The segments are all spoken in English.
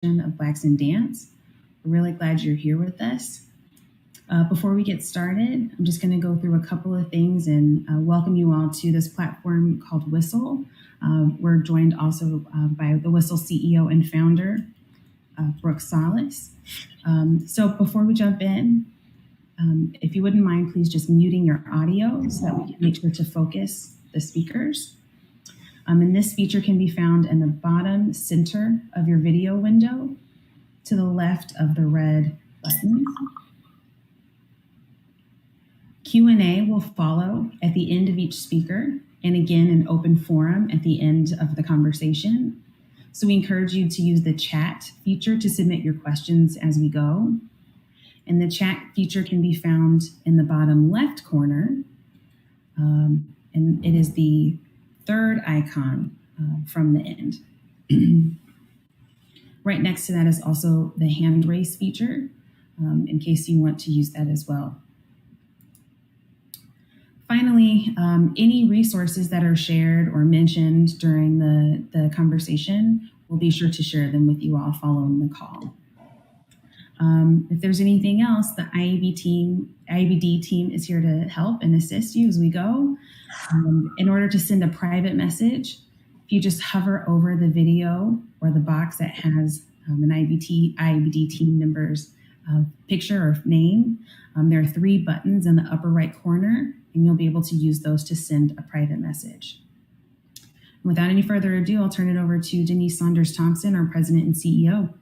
of Blacks in Dance. We're really glad you're here with us. Before we get started, I'm just going to go through a couple of things and welcome you all to this platform called Whistle. We're joined also by the Whistle CEO and founder, Brooke Solis. So before we jump in, if you wouldn't mind, please just muting your audio so that we can make sure to focus the speakers. And this feature can be found in the bottom center of your video window to the left of the red buttons. Q&A will follow at the end of each speaker, and again, an open forum at the end of the conversation. So we encourage you to use the chat feature to submit your questions as we go. And the chat feature can be found in the bottom left corner, and it is the third icon from the end. Right next to that is also the hand raise feature, in case you want to use that as well. Finally, any resources that are shared or mentioned during the conversation, we'll be sure to share them with you all following the call. If there's anything else, the IABD team is here to help and assist you as we go. In order to send a private message, if you just hover over the video or the box that has an IABD team member's picture or name, there are 3 buttons in the upper right corner, and you'll be able to use those to send a private message. Without any further ado, I'll turn it over to Denise Saunders Thompson, our President and CEO.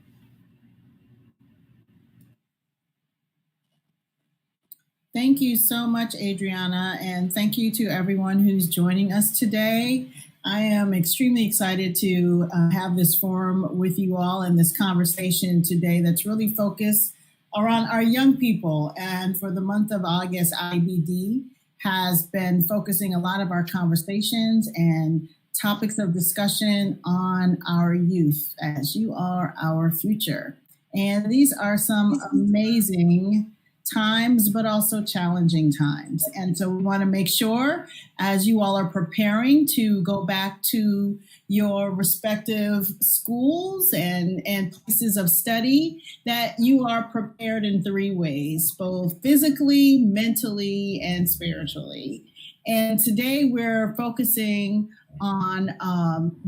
Thank you so much, Adriana, and thank you to everyone who's joining us today. I am extremely excited to have this forum with you all and this conversation today that's really focused around our young people. And for the month of August, IABD has been focusing a lot of our conversations and topics of discussion on our youth, as you are our future. And these are some amazing times, but also challenging times. And so we want to make sure, as you all are preparing to go back to your respective schools and places of study, that you are prepared in 3 ways, both physically, mentally, and spiritually. And today we're focusing on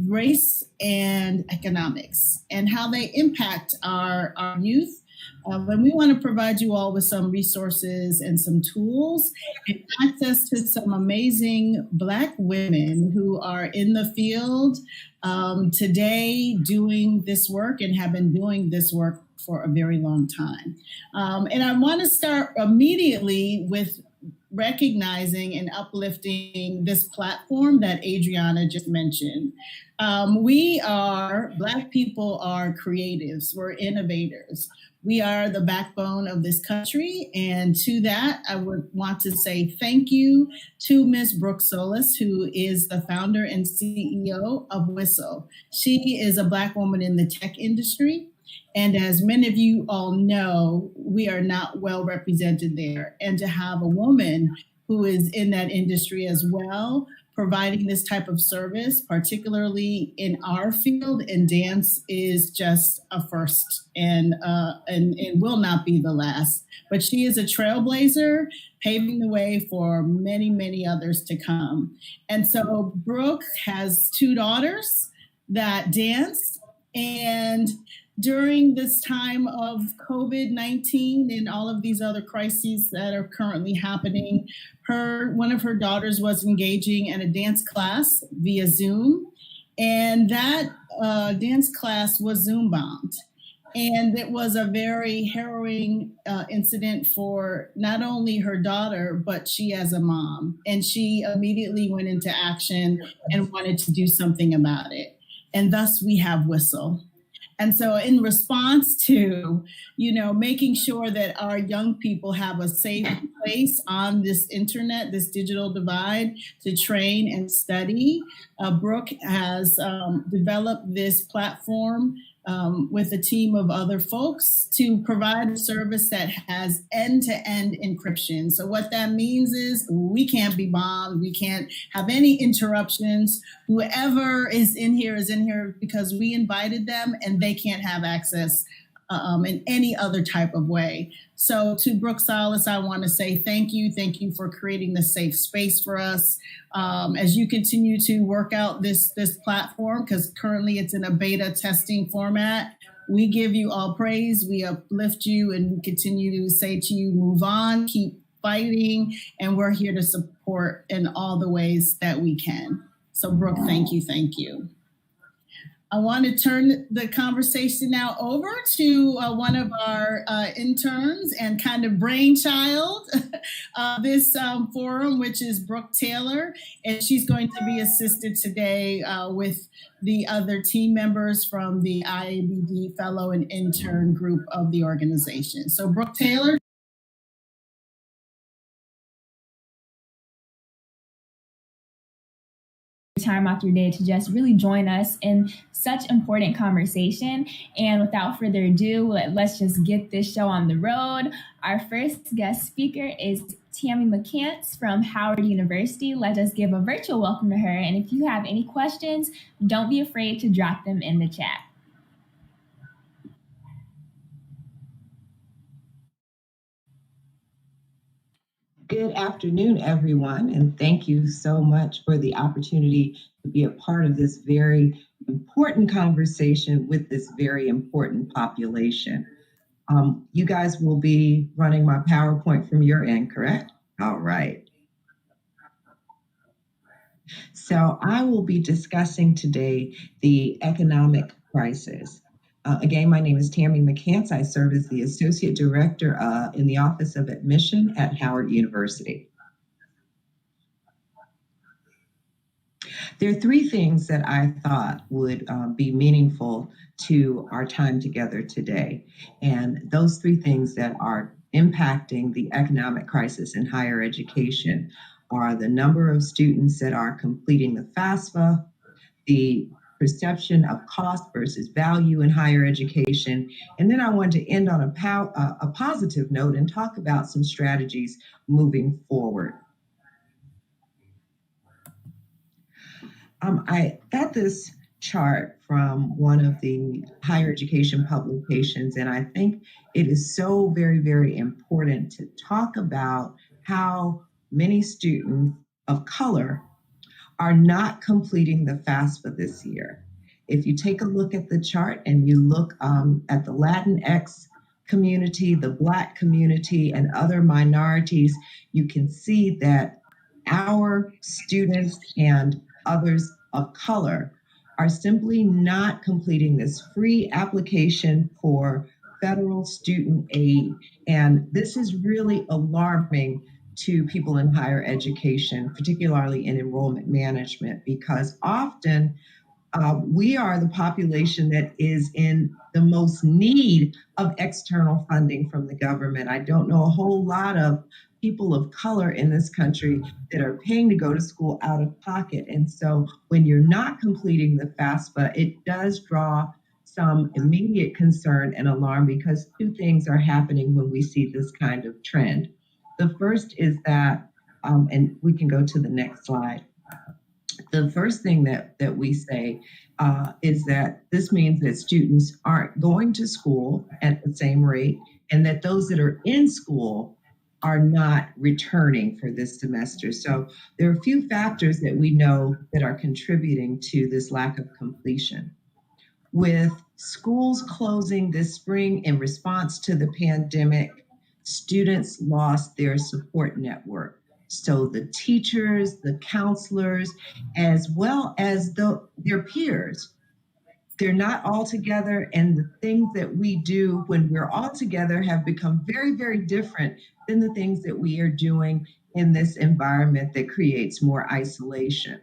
race and economics and how they impact our youth. And we want to provide you all with some resources and some tools and access to some amazing Black women who are in the field today doing this work and have been doing this work for a very long time. And I want to start immediately with recognizing and uplifting this platform that Adriana just mentioned. Black people are creatives, we're innovators. We are the backbone of this country. And to that, I would want to say thank you to Ms. Brooke Solis, who is the founder and CEO of Whistle. She is a Black woman in the tech industry. And as many of you all know, we are not well represented there. And to have a woman who is in that industry as well, providing this type of service, particularly in our field in dance, is just a first and will not be the last. But she is a trailblazer, paving the way for many, many others to come. And so Brooke has 2 daughters that dance, and during this time of COVID-19 and all of these other crises that are currently happening, one of her daughters was engaging in a dance class via Zoom, and that dance class was Zoom bombed. And it was a very harrowing incident for not only her daughter, but she as a mom. And she immediately went into action and wanted to do something about it. And thus we have Whistle. And so in response to, making sure that our young people have a safe place on this internet, this digital divide, to train and study, Brooke has developed this platform with a team of other folks to provide a service that has end-to-end encryption. So what that means is we can't be bombed, we can't have any interruptions. Whoever is in here because we invited them, and they can't have access in any other type of way. So to Brooke Solis, I want to say thank you. Thank you for creating this safe space for us. As you continue to work out this platform, because currently it's in a beta testing format, we give you all praise, we uplift you, and we continue to say to you, move on, keep fighting, and we're here to support in all the ways that we can. So Brooke, thank you, thank you. I want to turn the conversation now over to one of our interns and kind of brainchild this forum, which is Brooke Taylor. And she's going to be assisted today with the other team members from the IABD Fellow and Intern group of the organization. So Brooke Taylor. Time out your day to just really join us in such important conversation. And without further ado, let's just get this show on the road. Our first guest speaker is Tammy McCants from Howard University. Let us give a virtual welcome to her. And if you have any questions, don't be afraid to drop them in the chat. Good afternoon, everyone, and thank you so much for the opportunity to be a part of this very important conversation with this very important population. You guys will be running my PowerPoint from your end, correct? All right. So I will be discussing today the economic crisis. Again, my name is Tammy McCants. I serve as the Associate Director in the Office of Admission at Howard University. There are three things that I thought would be meaningful to our time together today. And those three things that are impacting the economic crisis in higher education are the number of students that are completing the FAFSA, the perception of cost versus value in higher education. And then I wanted to end on a positive note and talk about some strategies moving forward. I got this chart from one of the higher education publications, and I think it is so very, very important to talk about how many students of color are not completing the FAFSA this year. If you take a look at the chart and you look at the Latinx community, the Black community, and other minorities, you can see that our students and others of color are simply not completing this free application for federal student aid. And this is really alarming to people in higher education, particularly in enrollment management, because often we are the population that is in the most need of external funding from the government. I don't know a whole lot of people of color in this country that are paying to go to school out of pocket. And so when you're not completing the FAFSA, it does draw some immediate concern and alarm, because two things are happening when we see this kind of trend. The first is that, and we can go to the next slide. The first thing that we say is that this means that students aren't going to school at the same rate, and that those that are in school are not returning for this semester. So there are a few factors that we know that are contributing to this lack of completion. With schools closing this spring in response to the pandemic, students lost their support network. So the teachers, the counselors, as well as their peers, they're not all together, and the things that we do when we're all together have become very, very different than the things that we are doing in this environment that creates more isolation.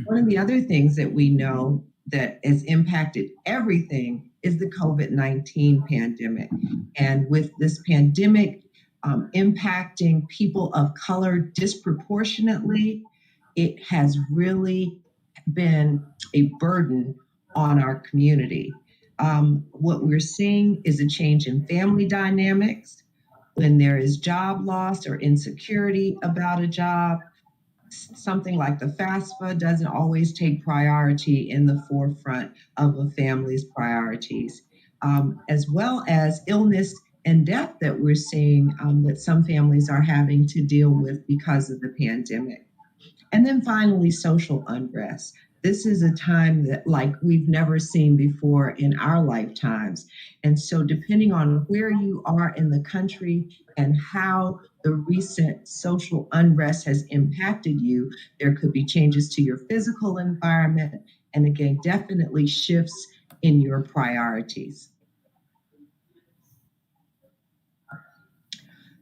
One of the other things that we know that has impacted everything is the COVID-19 pandemic. And with this pandemic impacting people of color disproportionately, it has really been a burden on our community. What we're seeing is a change in family dynamics. When there is job loss or insecurity about a job, something like the FAFSA doesn't always take priority in the forefront of a family's priorities, as well as illness and death that we're seeing that some families are having to deal with because of the pandemic. And then finally, social unrest. This is a time that like we've never seen before in our lifetimes. And so depending on where you are in the country and how the recent social unrest has impacted you, there could be changes to your physical environment, and again, definitely shifts in your priorities.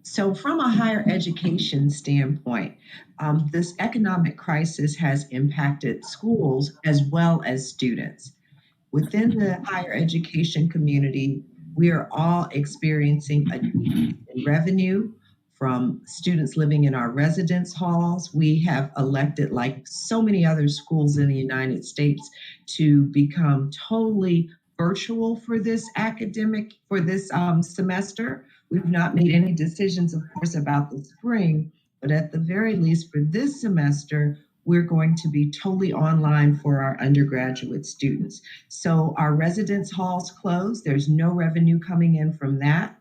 So from a higher education standpoint, this economic crisis has impacted schools as well as students. Within the higher education community, we are all experiencing a decrease in revenue from students living in our residence halls. We have elected, like so many other schools in the United States, to become totally virtual for this semester. We've not made any decisions, of course, about the spring, but at the very least for this semester, we're going to be totally online for our undergraduate students. So our residence halls closed. There's no revenue coming in from that.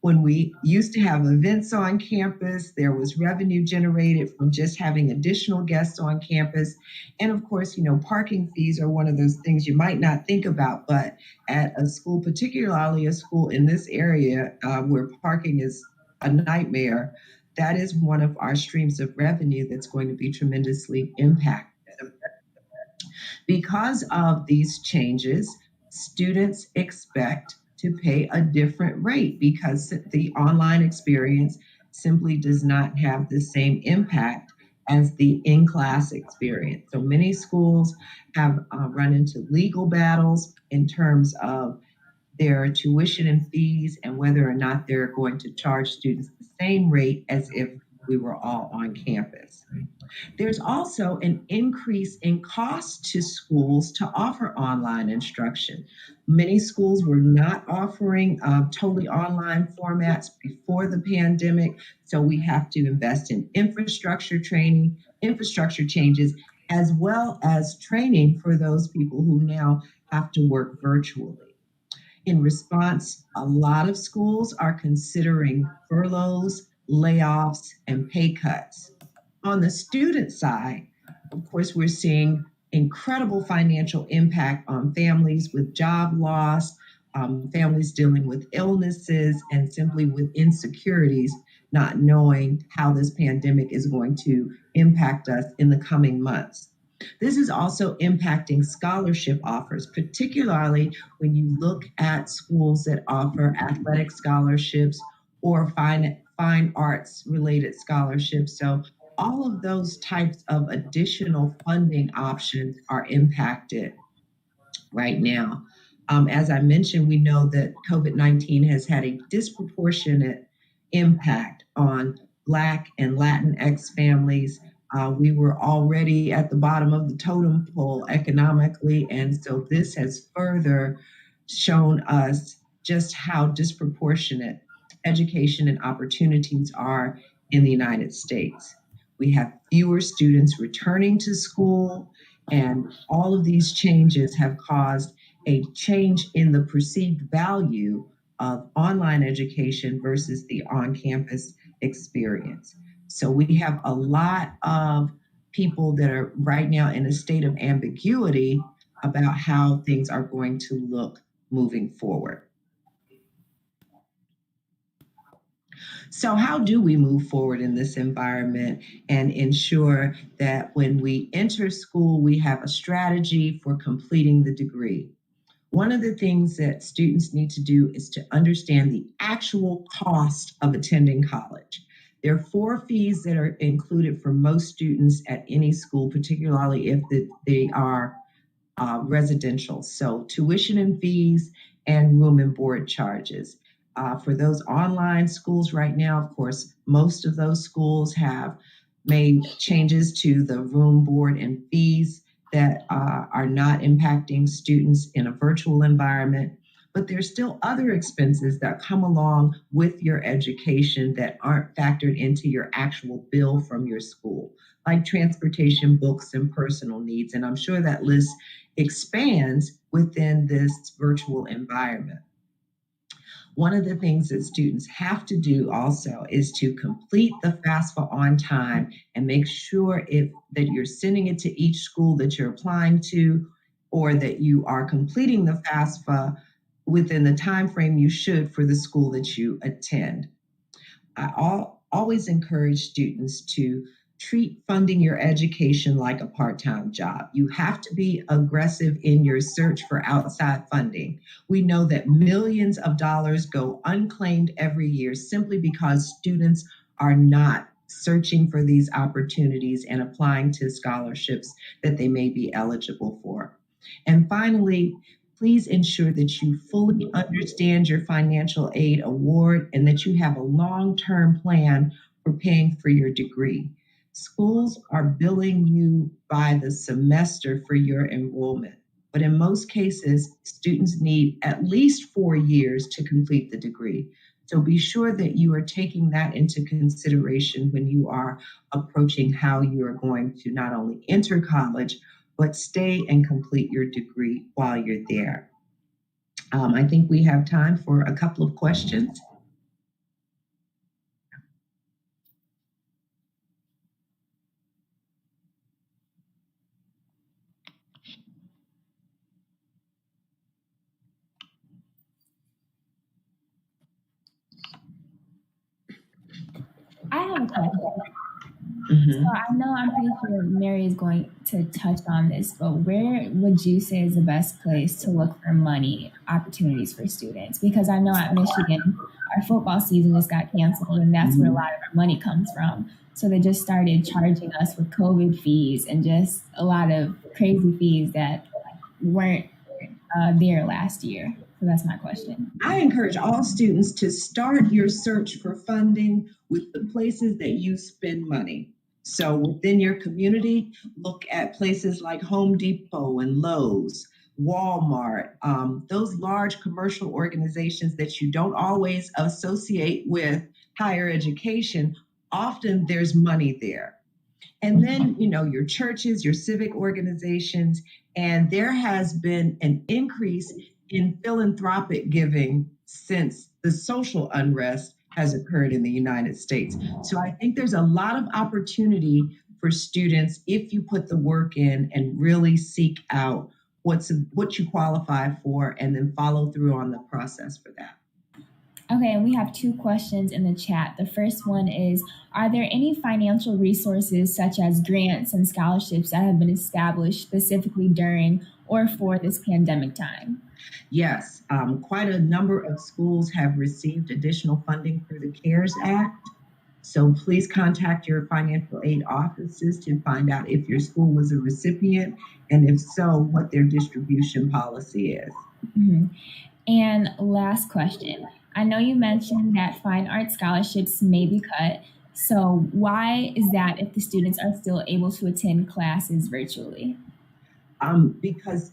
When we used to have events on campus, there was revenue generated from just having additional guests on campus. And of course, parking fees are one of those things you might not think about, but at a school, particularly a school in this area where parking is a nightmare, that is one of our streams of revenue that's going to be tremendously impacted. Because of these changes, students expect to pay a different rate because the online experience simply does not have the same impact as the in-class experience. So many schools have run into legal battles in terms of their tuition and fees and whether or not they're going to charge students the same rate as if we were all on campus. There's also an increase in cost to schools to offer online instruction. Many schools were not offering totally online formats before the pandemic, so we have to invest in infrastructure changes, as well as training for those people who now have to work virtually. In response, a lot of schools are considering furloughs, layoffs, and pay cuts. On the student side, of course, we're seeing incredible financial impact on families with job loss, families dealing with illnesses, and simply with insecurities, not knowing how this pandemic is going to impact us in the coming months. This is also impacting scholarship offers, particularly when you look at schools that offer athletic scholarships or fine arts related scholarships. So all of those types of additional funding options are impacted right now. As I mentioned, we know that COVID-19 has had a disproportionate impact on Black and Latinx families. We were already at the bottom of the totem pole economically, and so this has further shown us just how disproportionate education and opportunities are in the United States. We have fewer students returning to school, and all of these changes have caused a change in the perceived value of online education versus the on-campus experience. So we have a lot of people that are right now in a state of ambiguity about how things are going to look moving forward. So how do we move forward in this environment and ensure that when we enter school, we have a strategy for completing the degree? One of the things that students need to do is to understand the actual cost of attending college. There are 4 fees that are included for most students at any school, particularly if they are residential. So tuition and fees and room and board charges. For those online schools right now, of course, most of those schools have made changes to the room, board, and fees that are not impacting students in a virtual environment. But there's still other expenses that come along with your education that aren't factored into your actual bill from your school, like transportation, books, and personal needs. And I'm sure that list expands within this virtual environment. One of the things that students have to do also is to complete the FAFSA on time and make sure that you're sending it to each school that you're applying to, or that you are completing the FAFSA within the time frame you should for the school that you attend. I always encourage students to treat funding your education like a part-time job. You have to be aggressive in your search for outside funding. We know that millions of dollars go unclaimed every year simply because students are not searching for these opportunities and applying to scholarships that they may be eligible for. And finally, please ensure that you fully understand your financial aid award and that you have a long-term plan for paying for your degree. Schools are billing you by the semester for your enrollment, but in most cases, students need at least 4 years to complete the degree. So be sure that you are taking that into consideration when you are approaching how you are going to not only enter college, but stay and complete your degree while you're there. I think we have time for a couple of questions. I have a question. Mm-hmm. So I'm pretty sure Mary is going to touch on this, but where would you say is the best place to look for money opportunities for students? Because I know at Michigan, our football season just got canceled, and that's where a lot of our money comes from. So they just started charging us with COVID fees and just a lot of crazy fees that weren't there last year. So that's my question. I encourage all students to start your search for funding with the places that you spend money. So within your community, look at places like Home Depot and Lowe's, Walmart, those large commercial organizations that you don't always associate with higher education. Often there's money there. And then, your churches, your civic organizations, and there has been an increase in philanthropic giving since the social unrest has occurred in the United States. So I think there's a lot of opportunity for students if you put the work in and really seek out what you qualify for and then follow through on the process for that. Okay, and we have 2 questions in the chat. The first one is, are there any financial resources such as grants and scholarships that have been established specifically during or for this pandemic time? Yes, quite a number of schools have received additional funding through the CARES Act. So please contact your financial aid offices to find out if your school was a recipient, and if so, what their distribution policy is. Mm-hmm. And last question. I know you mentioned that fine arts scholarships may be cut. So why is that if the students are still able to attend classes virtually? Because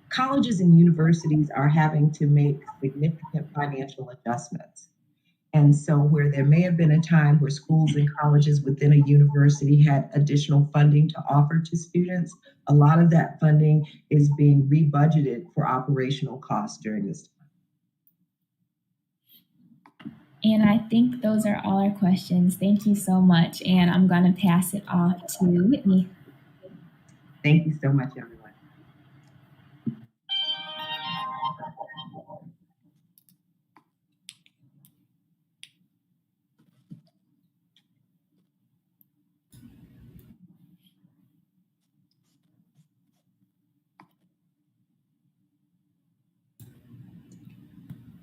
colleges and universities are having to make significant financial adjustments. And so where there may have been a time where schools and colleges within a university had additional funding to offer to students, a lot of that funding is being rebudgeted for operational costs during this time. And I think those are all our questions. Thank you so much. And I'm going to pass it off to Whitney. Thank you so much, everyone.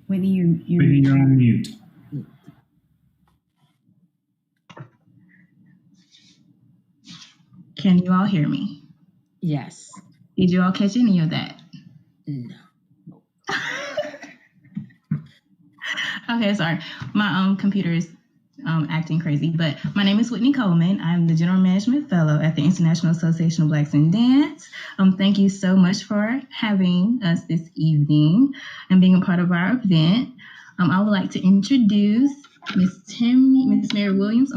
Whitney, Whitney, you're on mute. Can you all hear me? Yes. Did you all catch any of that? No. Okay, sorry. My computer is acting crazy. But my name is Whitney Coleman. I'm the General Management Fellow at the International Association of Blacks in Dance. Thank you so much for having us this evening and being a part of our event. I would like to introduce Miss Mary Williams.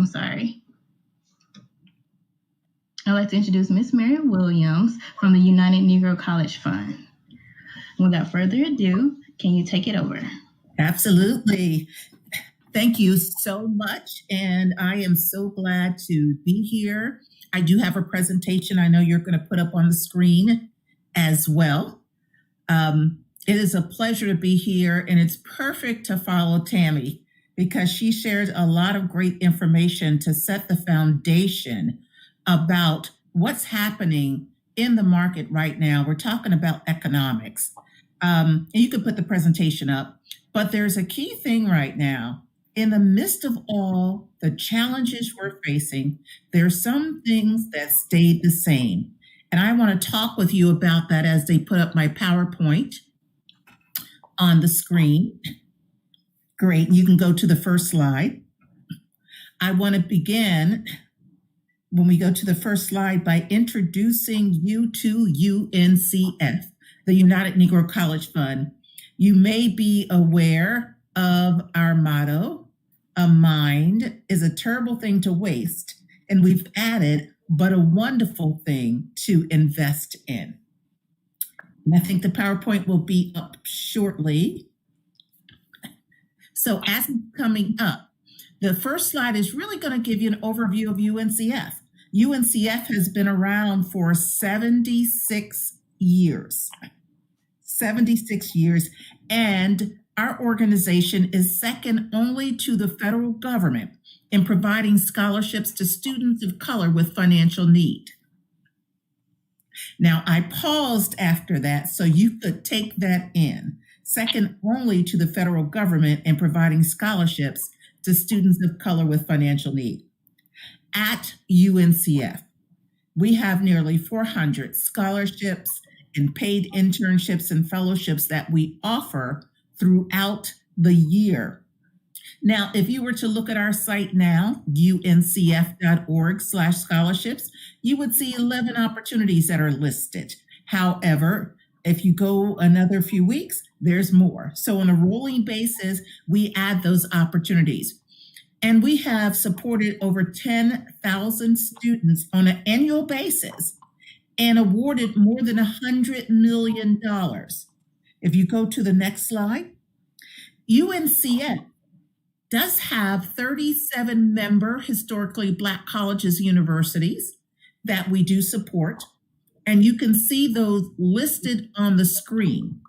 I'd like to introduce Miss Mary Williams from the United Negro College Fund. Without further ado, can you take it over? Absolutely. Thank you so much. And I am so glad to be here. I do have a presentation I know you're going to put up on the screen as well. It is a pleasure to be here, and it's perfect to follow Tammy because she shares a lot of great information to set the foundation about what's happening in the market right now. We're talking about economics. And you can put the presentation up, but there's a key thing right now. In the midst of all the challenges we're facing, there's some things that stayed the same. And I want to talk with you about that as they put up my PowerPoint on the screen. Great. You can go to the first slide. I want to begin when we go to the first slide by introducing you to UNCF, the United Negro College Fund. You may be aware of our motto, "A mind is a terrible thing to waste," and we've added, "but a wonderful thing to invest in." And I think the PowerPoint will be up shortly. So as it's coming up, the first slide is really going to give you an overview of UNCF. UNCF has been around for 76 years. 76 years, and our organization is second only to the federal government in providing scholarships to students of color with financial need. Now, I paused after that so you could take that in. Second only to the federal government in providing scholarships to students of color with financial need. At UNCF, we have nearly 400 scholarships and paid internships and fellowships that we offer throughout the year. Now, if you were to look at our site now, uncf.org/scholarships, you would see 11 opportunities that are listed. However, if you go another few weeks, there's more. So on a rolling basis, we add those opportunities. And we have supported over 10,000 students on an annual basis and awarded more than $100 million. If you go to the next slide, UNCF does have 37 member historically Black colleges and universities that we do support, and you can see those listed on the screen.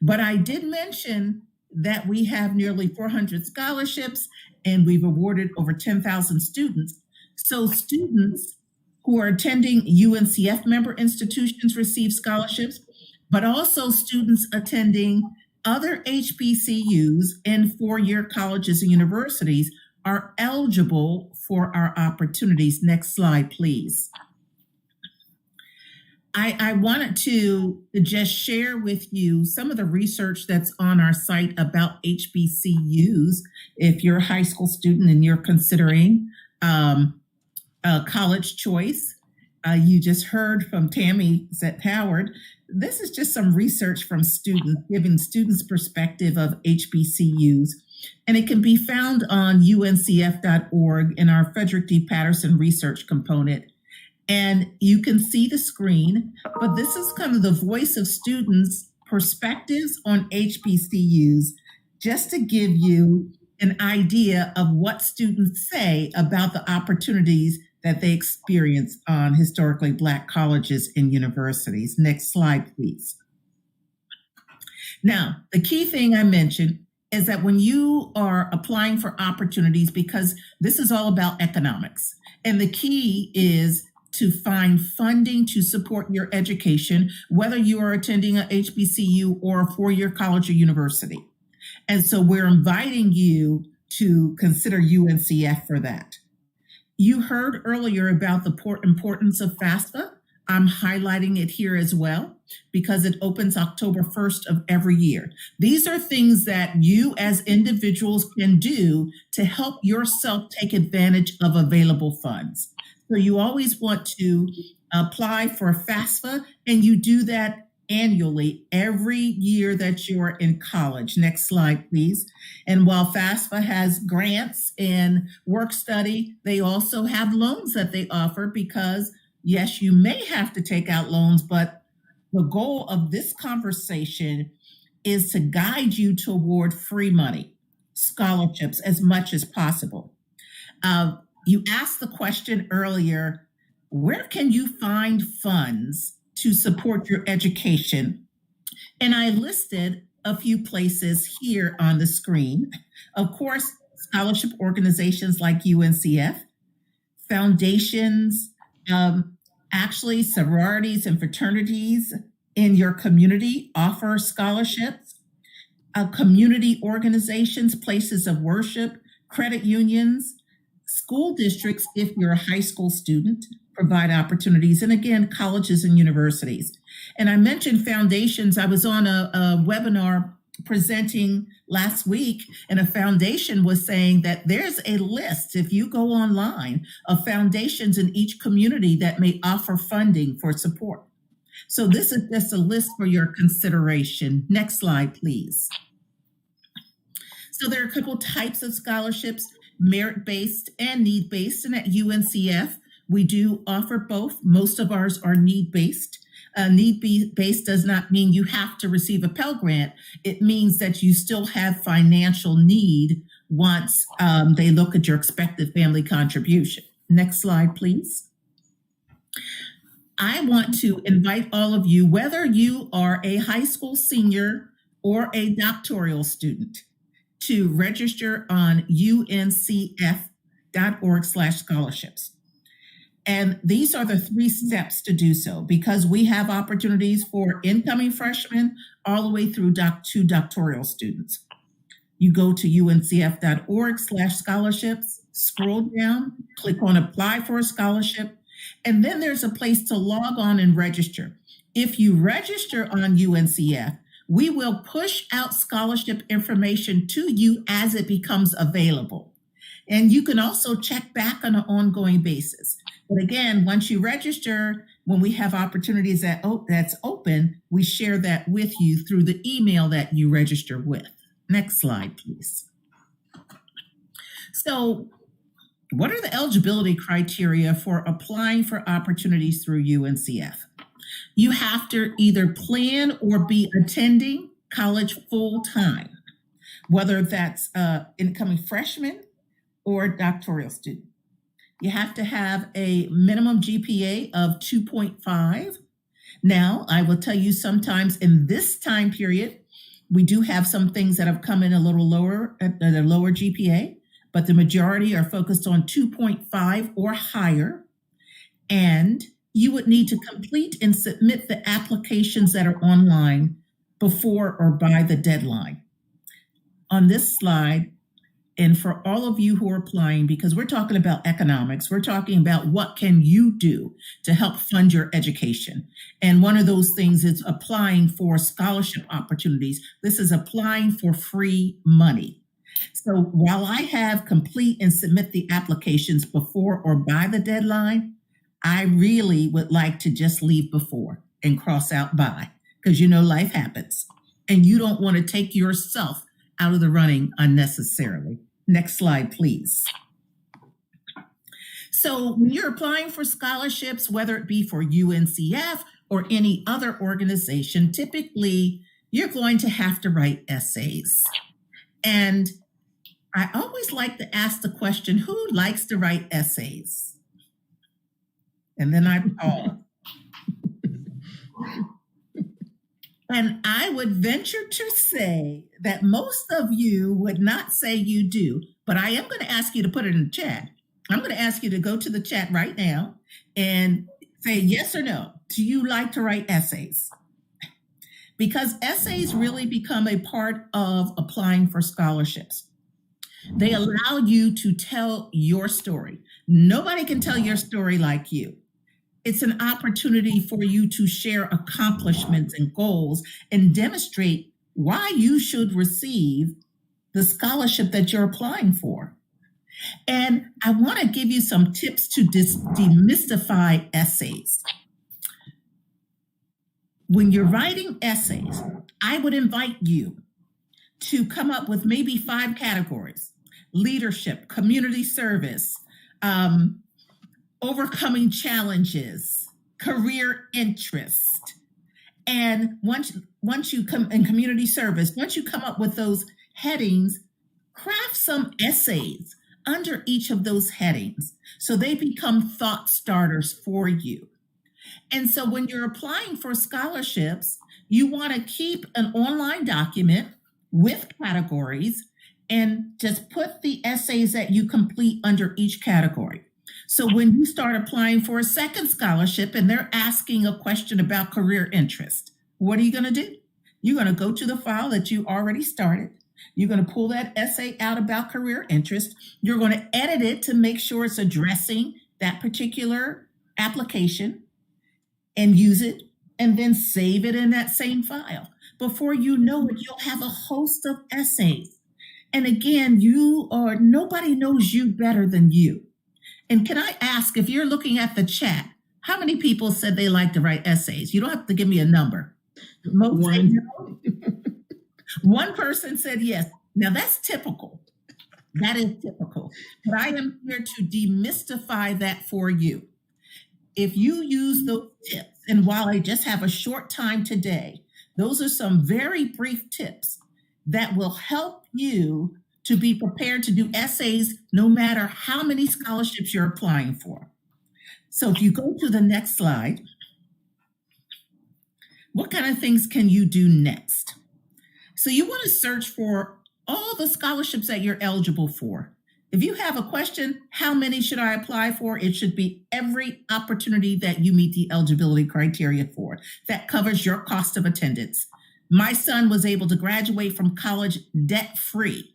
But I did mention that we have nearly 400 scholarships and we've awarded over 10,000 students. So students who are attending UNCF member institutions receive scholarships, but also students attending other HBCUs and four-year colleges and universities are eligible for our opportunities. Next slide, please. I wanted to just share with you some of the research that's on our site about HBCUs. If you're a high school student and you're considering a college choice, you just heard from Tammy Zett-Howard. This is just some research from students, giving students perspective of HBCUs. And it can be found on uncf.org in our Frederick D. Patterson research component. And you can see the screen, but this is kind of the voice of students' perspectives on HBCUs, just to give you an idea of what students say about the opportunities that they experience on historically Black colleges and universities. Next slide, please. Now, the key thing I mentioned is that when you are applying for opportunities, because this is all about economics, and the key is to find funding to support your education, whether you are attending a HBCU or a four-year college or university. And so we're inviting you to consider UNCF for that. You heard earlier about the importance of FAFSA. I'm highlighting it here as well because it opens October 1st of every year. These are things that you as individuals can do to help yourself take advantage of available funds. So you always want to apply for FAFSA, and you do that annually every year that you're in college. Next slide, please. And while FAFSA has grants and work study, they also have loans that they offer because yes, you may have to take out loans, but the goal of this conversation is to guide you toward free money, scholarships as much as possible. You asked the question earlier, where can you find funds to support your education? And I listed a few places here on the screen. Of course, scholarship organizations like UNCF, foundations, actually sororities and fraternities in your community offer scholarships. Community organizations, places of worship, credit unions, school districts, if you're a high school student, provide opportunities. And again, colleges and universities. And I mentioned foundations. I was on a webinar presenting last week, and a foundation was saying that there's a list, if you go online, of foundations in each community that may offer funding for support. So this is just a list for your consideration. Next slide, please. So there are a couple types of scholarships, merit-based and need-based, and at UNCF, we do offer both. Most of ours are need-based. Need-based does not mean you have to receive a Pell Grant. It means that you still have financial need once they look at your expected family contribution. Next slide, please. I want to invite all of you, whether you are a high school senior or a doctoral student, to register on uncf.org/scholarships. And these are the 3 steps to do so, because we have opportunities for incoming freshmen all the way through to doctoral students. You go to uncf.org/scholarships, scroll down, click on apply for a scholarship, and then there's a place to log on and register. If you register on UNCF, we will push out scholarship information to you as it becomes available. And you can also check back on an ongoing basis. But again, once you register, when we have opportunities that's open, we share that with you through the email that you register with. Next slide, please. So what are the eligibility criteria for applying for opportunities through UNCF? You have to either plan or be attending college full-time, whether that's incoming freshman or doctoral student. You have to have a minimum GPA of 2.5. Now, I will tell you sometimes in this time period, we do have some things that have come in a little lower, at a lower GPA, but the majority are focused on 2.5 or higher. And you would need to complete and submit the applications that are online before or by the deadline. On this slide, and for all of you who are applying, because we're talking about economics, we're talking about what can you do to help fund your education. And one of those things is applying for scholarship opportunities. This is applying for free money. So while I have complete and submit the applications before or by the deadline, I really would like to just leave before and cross out by, because life happens and you don't want to take yourself out of the running unnecessarily. Next slide, please. So when you're applying for scholarships, whether it be for UNCF or any other organization, typically you're going to have to write essays. And I always like to ask the question, who likes to write essays? And then I pause. And I would venture to say that most of you would not say you do, but I am going to ask you to put it in the chat. I'm going to ask you to go to the chat right now and say yes or no. Do you like to write essays? Because essays really become a part of applying for scholarships. They allow you to tell your story. Nobody can tell your story like you. It's an opportunity for you to share accomplishments and goals and demonstrate why you should receive the scholarship that you're applying for. And I want to give you some tips to demystify essays. When you're writing essays, I would invite you to come up with maybe 5 categories: leadership, community service, overcoming challenges, career interest. And once you come in community service, once you come up with those headings, craft some essays under each of those headings so they become thought starters for you. And so when you're applying for scholarships, you want to keep an online document with categories and just put the essays that you complete under each category. So when you start applying for a second scholarship and they're asking a question about career interest, what are you going to do? You're going to go to the file that you already started. You're going to pull that essay out about career interest. You're going to edit it to make sure it's addressing that particular application and use it, and then save it in that same file. Before you know it, you'll have a host of essays. And again, nobody knows you better than you. And can I ask, if you're looking at the chat, how many people said they like to write essays? You don't have to give me a number. Most say no. One person said yes. Now that's typical. That is typical. But I am here to demystify that for you. If you use those tips, and while I just have a short time today, those are some very brief tips that will help you to be prepared to do essays no matter how many scholarships you're applying for. So if you go to the next slide, what kind of things can you do next? So you want to search for all the scholarships that you're eligible for. If you have a question, how many should I apply for? It should be every opportunity that you meet the eligibility criteria for. That covers your cost of attendance. My son was able to graduate from college debt-free,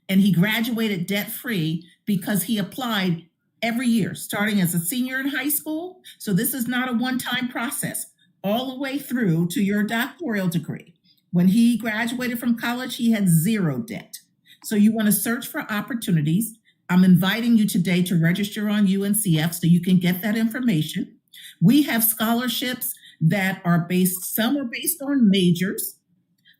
and he graduated debt-free because he applied every year, starting as a senior in high school. So this is not a one-time process, all the way through to your doctoral degree. When he graduated from college, he had 0 debt. So you want to search for opportunities. I'm inviting you today to register on UNCF so you can get that information. We have scholarships that are some are based on majors.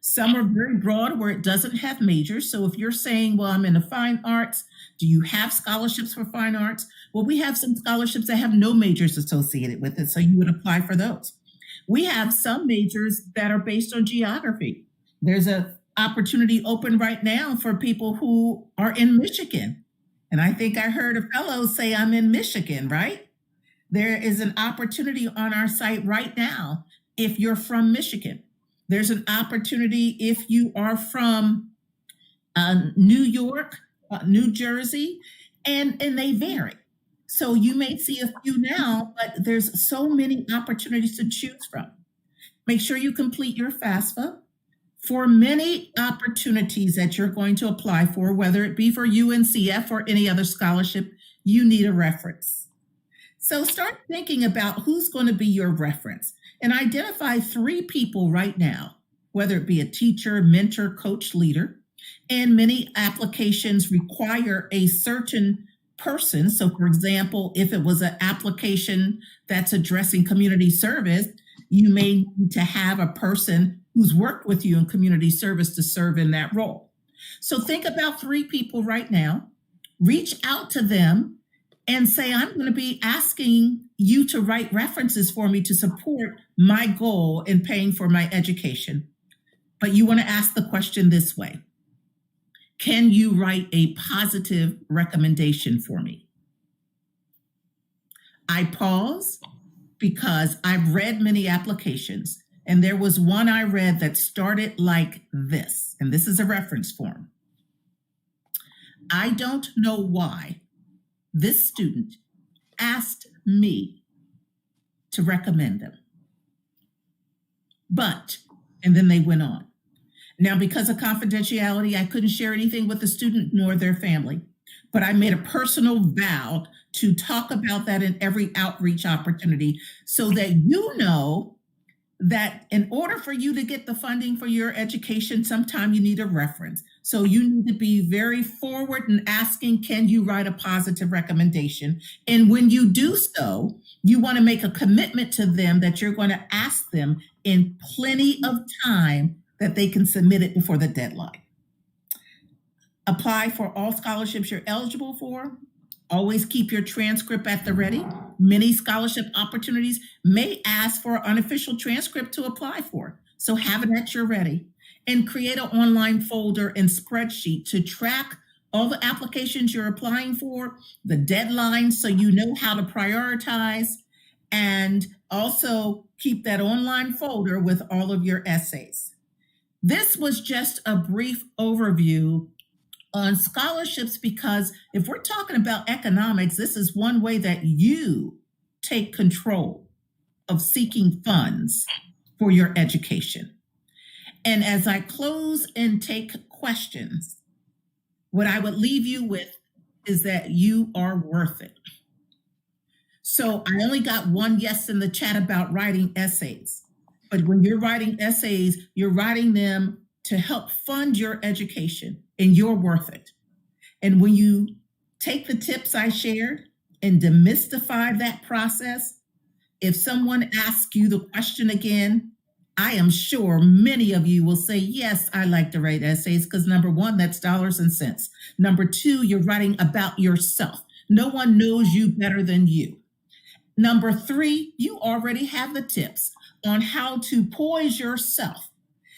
Some are very broad where it doesn't have majors. So if you're saying, well, I'm in the fine arts, do you have scholarships for fine arts? Well, we have some scholarships that have no majors associated with it, so you would apply for those. We have some majors that are based on geography. There's an opportunity open right now for people who are in Michigan. And I think I heard a fellow say, I'm in Michigan, right? There is an opportunity on our site right now if you're from Michigan. There's an opportunity if you are from New York, New Jersey, and they vary. So you may see a few now, but there's so many opportunities to choose from. Make sure you complete your FAFSA. For many opportunities that you're going to apply for, whether it be for UNCF or any other scholarship, you need a reference. So start thinking about who's going to be your reference and identify 3 people right now, whether it be a teacher, mentor, coach, leader. And many applications require a certain person. So for example, if it was an application that's addressing community service, you may need to have a person who's worked with you in community service to serve in that role. So think about 3 people right now, reach out to them and say, I'm going to be asking you to write references for me to support my goal in paying for my education. But you want to ask the question this way: can you write a positive recommendation for me? I pause because I've read many applications, and there was one I read that started like this, and this is a reference form. I don't know why this student asked me to recommend them. But, and then they went on. Now, because of confidentiality, I couldn't share anything with the student nor their family, but I made a personal vow to talk about that in every outreach opportunity so that you know that in order for you to get the funding for your education, sometime you need a reference. So you need to be very forward in asking, can you write a positive recommendation? And when you do so, you want to make a commitment to them that you're going to ask them in plenty of time that they can submit it before the deadline. Apply for all scholarships you're eligible for. Always keep your transcript at the ready. Many scholarship opportunities may ask for an unofficial transcript to apply for, so have it at your ready. And create an online folder and spreadsheet to track all the applications you're applying for, the deadlines, so you know how to prioritize, and also keep that online folder with all of your essays. This was just a brief overview on scholarships, because if we're talking about economics, this is one way that you take control of seeking funds for your education. And as I close and take questions, what I would leave you with is that you are worth it. So I only got one yes in the chat about writing essays. But when you're writing essays, you're writing them to help fund your education, and you're worth it. And when you take the tips I shared and demystify that process, if someone asks you the question again, I am sure many of you will say, yes, I like to write essays, because number one, that's dollars and cents. Number two, you're writing about yourself. No one knows you better than you. Number three, you already have the tips on how to poise yourself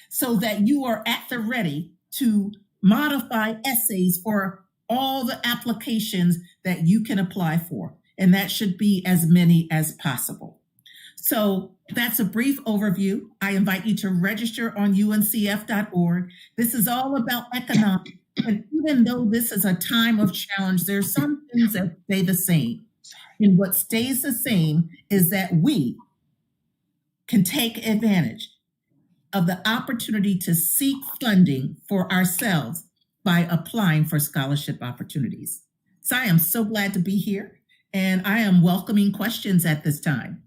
so that you are at the ready to modify essays for all the applications that you can apply for. And that should be as many as possible. So that's a brief overview. I invite you to register on uncf.org. This is all about economics. And even though this is a time of challenge, there's some things that stay the same. And what stays the same is that we can take advantage of the opportunity to seek funding for ourselves by applying for scholarship opportunities. So I am so glad to be here, and I am welcoming questions at this time.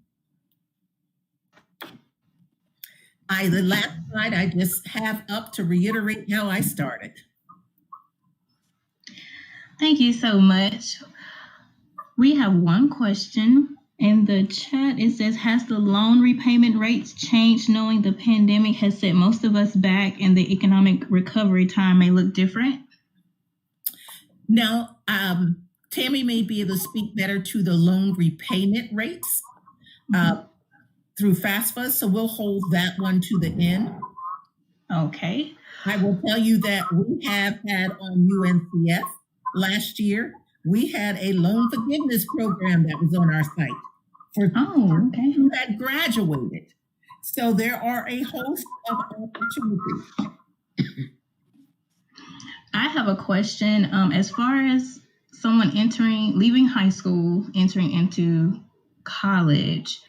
The last slide I just have up to reiterate how I started. Thank you so much. We have one question in the chat. It says, has the loan repayment rates changed knowing the pandemic has set most of us back and the economic recovery time may look different? Now, Tammy may be able to speak better to the loan repayment rates through FAFSA, so we'll hold that one to the end. Okay. I will tell you that we have had on UNCF last year, we had a loan forgiveness program that was on our site for okay. who had graduated. So there are a host of opportunities. I have a question. As far as someone leaving high school, entering into college,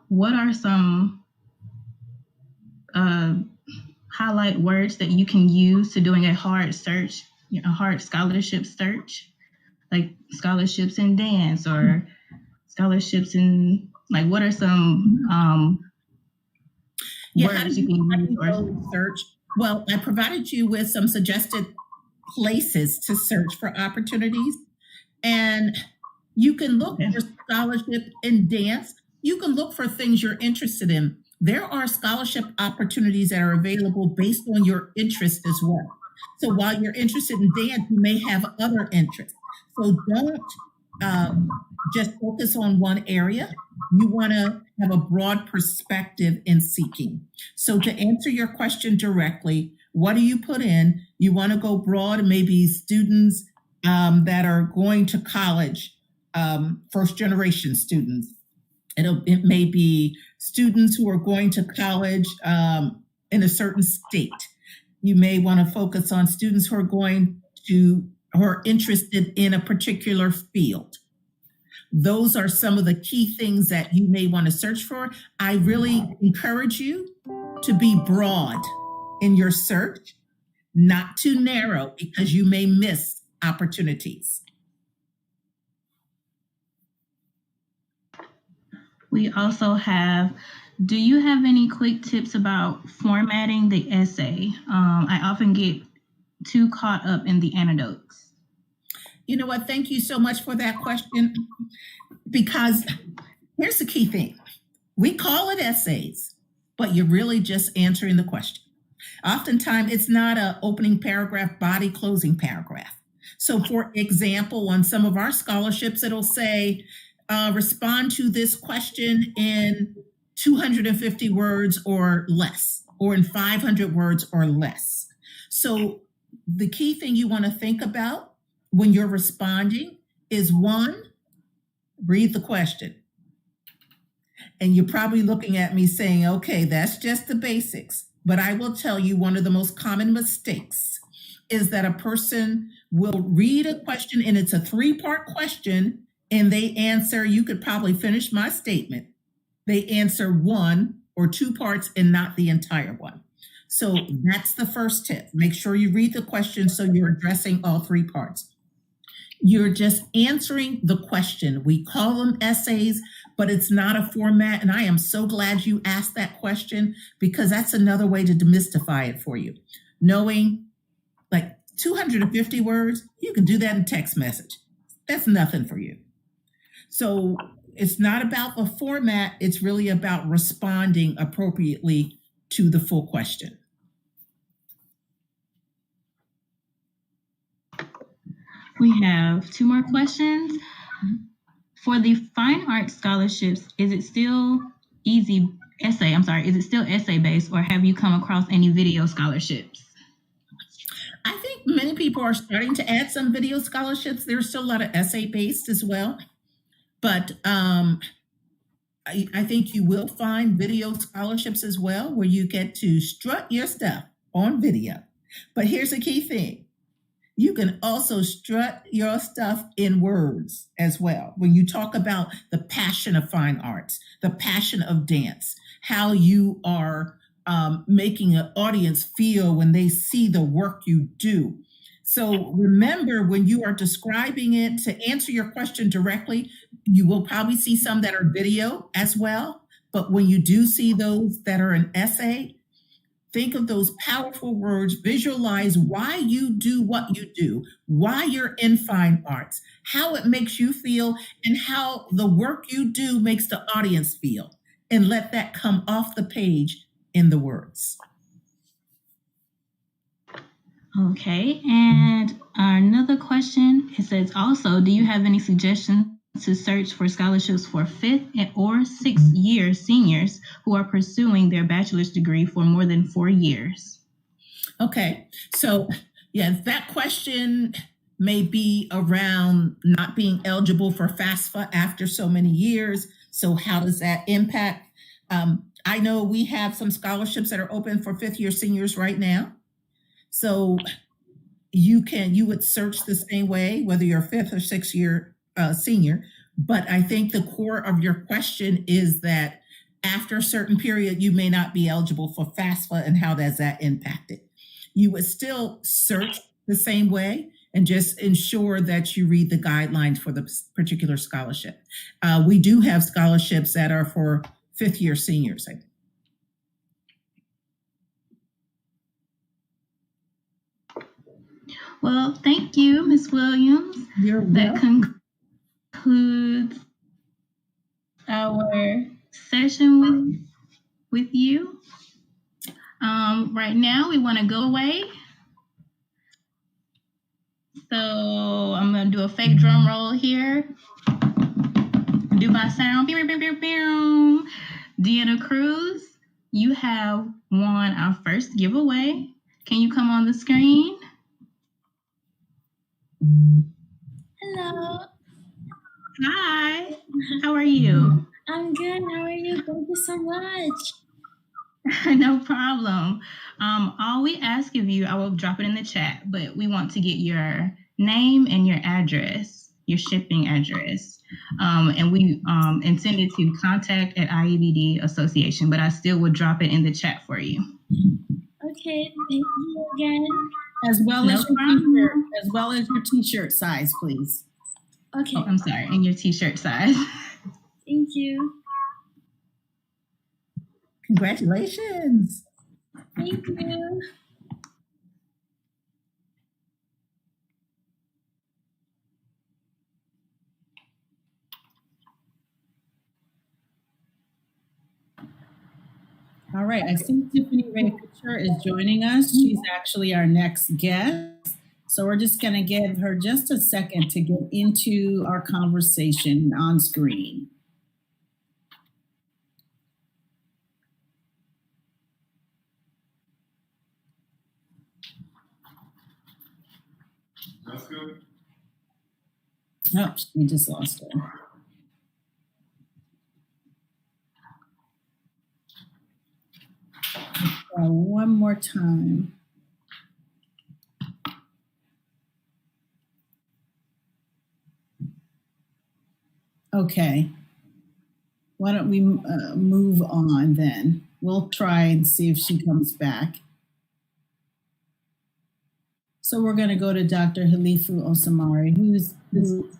what are some highlight words that you can use to doing a hard search, a hard scholarship search, like scholarships in dance or scholarships in, like, what are some words you can use? Search? Well, I provided you with some suggested places to search for opportunities, and you can look for scholarship in dance. You can look for things you're interested in. There are scholarship opportunities that are available based on your interest as well. So while you're interested in dance, you may have other interests. So don't just focus on one area. You want to have a broad perspective in seeking. So to answer your question directly, what do you put in? You want to go broad, maybe students that are going to college, first generation students. It may be students who are going to college in a certain state. You may want to focus on students who are interested in a particular field. Those are some of the key things that you may want to search for. I really encourage you to be broad in your search, not too narrow, because you may miss opportunities. We also have, do you have any quick tips about formatting the essay? I often get too caught up in the anecdotes. You know what? Thank you so much for that question, because here's the key thing. We call it essays, but you're really just answering the question. Oftentimes, it's not an opening paragraph, body, closing paragraph. So, for example, on some of our scholarships, it'll say, respond to this question in 250 words or less, or in 500 words or less. So, the key thing you want to think about when you're responding is, one, read the question. And you're probably looking at me saying, okay, that's just the basics. But I will tell you, one of the most common mistakes is that a person will read a question, and it's a 3-part question, and they answer, you could probably finish my statement. They answer 1 or 2 parts and not the entire one. So that's the first tip. Make sure you read the question so you're addressing all 3 parts. You're just answering the question. We call them essays, but it's not a format. And I am so glad you asked that question, because that's another way to demystify it for you. Knowing like 250 words, you can do that in text message. That's nothing for you. So it's not about the format. It's really about responding appropriately to the full question. We have 2 more questions. For the fine arts scholarships, is it still essay based, or have you come across any video scholarships? I think many people are starting to add some video scholarships. There's still a lot of essay based as well. But I think you will find video scholarships as well, where you get to strut your stuff on video. But here's the key thing. You can also strut your stuff in words as well. When you talk about the passion of fine arts, the passion of dance, how you are making an audience feel when they see the work you do. So remember, when you are describing it, to answer your question directly, you will probably see some that are video as well. But when you do see those that are an essay, think of those powerful words, visualize why you do what you do, why you're in fine arts, how it makes you feel, and how the work you do makes the audience feel. And let that come off the page in the words. Okay, and another question, it says also, do you have any suggestions to search for scholarships for 5th or 6th year seniors who are pursuing their bachelor's degree for more than 4 years? Okay, so yeah, that question may be around not being eligible for FAFSA after so many years. So how does that impact? I know we have some scholarships that are open for 5th year seniors right now. So you would search the same way, whether you're a 5th or 6th year senior. But I think the core of your question is that after a certain period, you may not be eligible for FAFSA, and how does that impact it? You would still search the same way and just ensure that you read the guidelines for the particular scholarship. We do have scholarships that are for 5th year seniors. Well, thank you, Ms. Williams. You're That welcome. concludes our session with you. Right now, we want to go away. So I'm going to do a fake drum roll here. Do my sound. Deanna Cruz, you have won our first giveaway. Can you come on the screen? Hello, Hi, how are you? I'm good. How are you? Thank you so much. No problem. All we ask of you, I will drop it in the chat, but we want to get your name and your address, your shipping address. And we intended to contact at IEBD Association, but I still would drop it in the chat for you. Okay, thank you again. As well No as your problem. t-shirt, as well as your t-shirt size, please. Okay, Oh, I'm sorry, and your t-shirt size. thank you. Congratulations. Thank you. All right, I see Tiffany Ray Fisher is joining us. She's actually our next guest. So we're just going to give her just a second to get into our conversation on screen. That's good. Oh, we just lost her. One more time. Okay. Why don't we move on then? We'll try and see if she comes back. So we're going to go to Dr. Halifu Osamari. Who's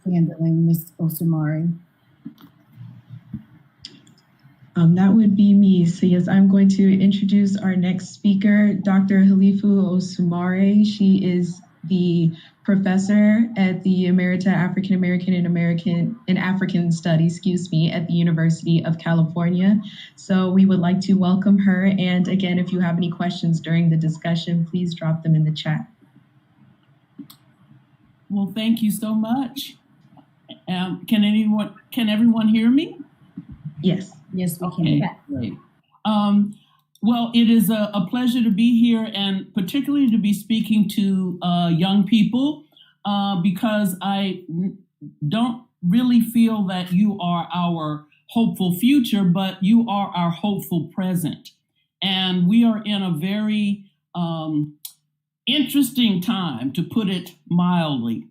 handling Ms. Osamari? That would be me. So yes, I'm going to introduce our next speaker, Dr. Halifu Osamari. She is the professor at the Emerita African American and African Studies, at the University of California. So we would like to welcome her. And again, if you have any questions during the discussion, please drop them in the chat. Well, thank you so much. Can everyone hear me? Yes. Yes, we Okay, can. great. Well, it is a pleasure to be here, and particularly to be speaking to young people, because I don't really feel that you are our hopeful future, but you are our hopeful present. And we are in a very interesting time, to put it mildly,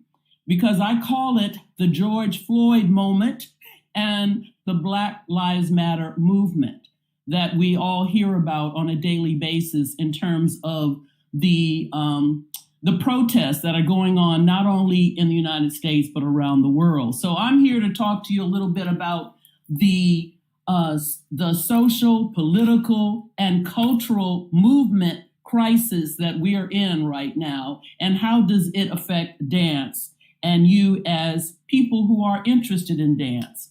because I call it the George Floyd moment and the Black Lives Matter movement that we all hear about on a daily basis in terms of the protests that are going on not only in the United States but around the world. So I'm here to talk to you a little bit about the social, political, and cultural movement crisis that we are in right now, and how does it affect dance and you as people who are interested in dance.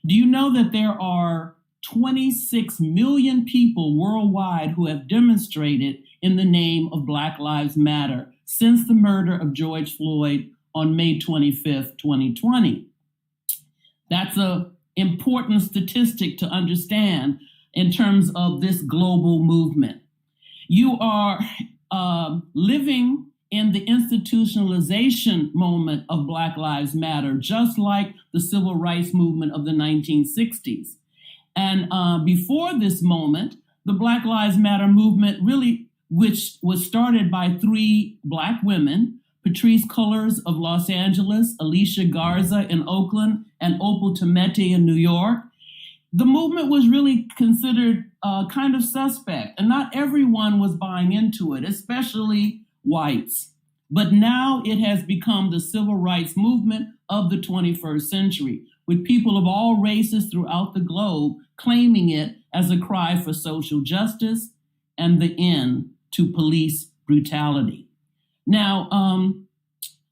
Do you know that there are 26 million people worldwide who have demonstrated in the name of Black Lives Matter since the murder of George Floyd on May 25th, 2020? That's an important statistic to understand in terms of this global movement. You are living in the institutionalization moment of Black Lives Matter, just like the civil rights movement of the 1960s. And before this moment, the Black Lives Matter movement really, which was started by 3 Black women, Patrisse Cullors of Los Angeles, Alicia Garza in Oakland, and Opal Tometi in New York. The movement was really considered kind of suspect, and not everyone was buying into it, especially whites. But now it has become the civil rights movement of the 21st century, with people of all races throughout the globe claiming it as a cry for social justice and the end to police brutality. Now,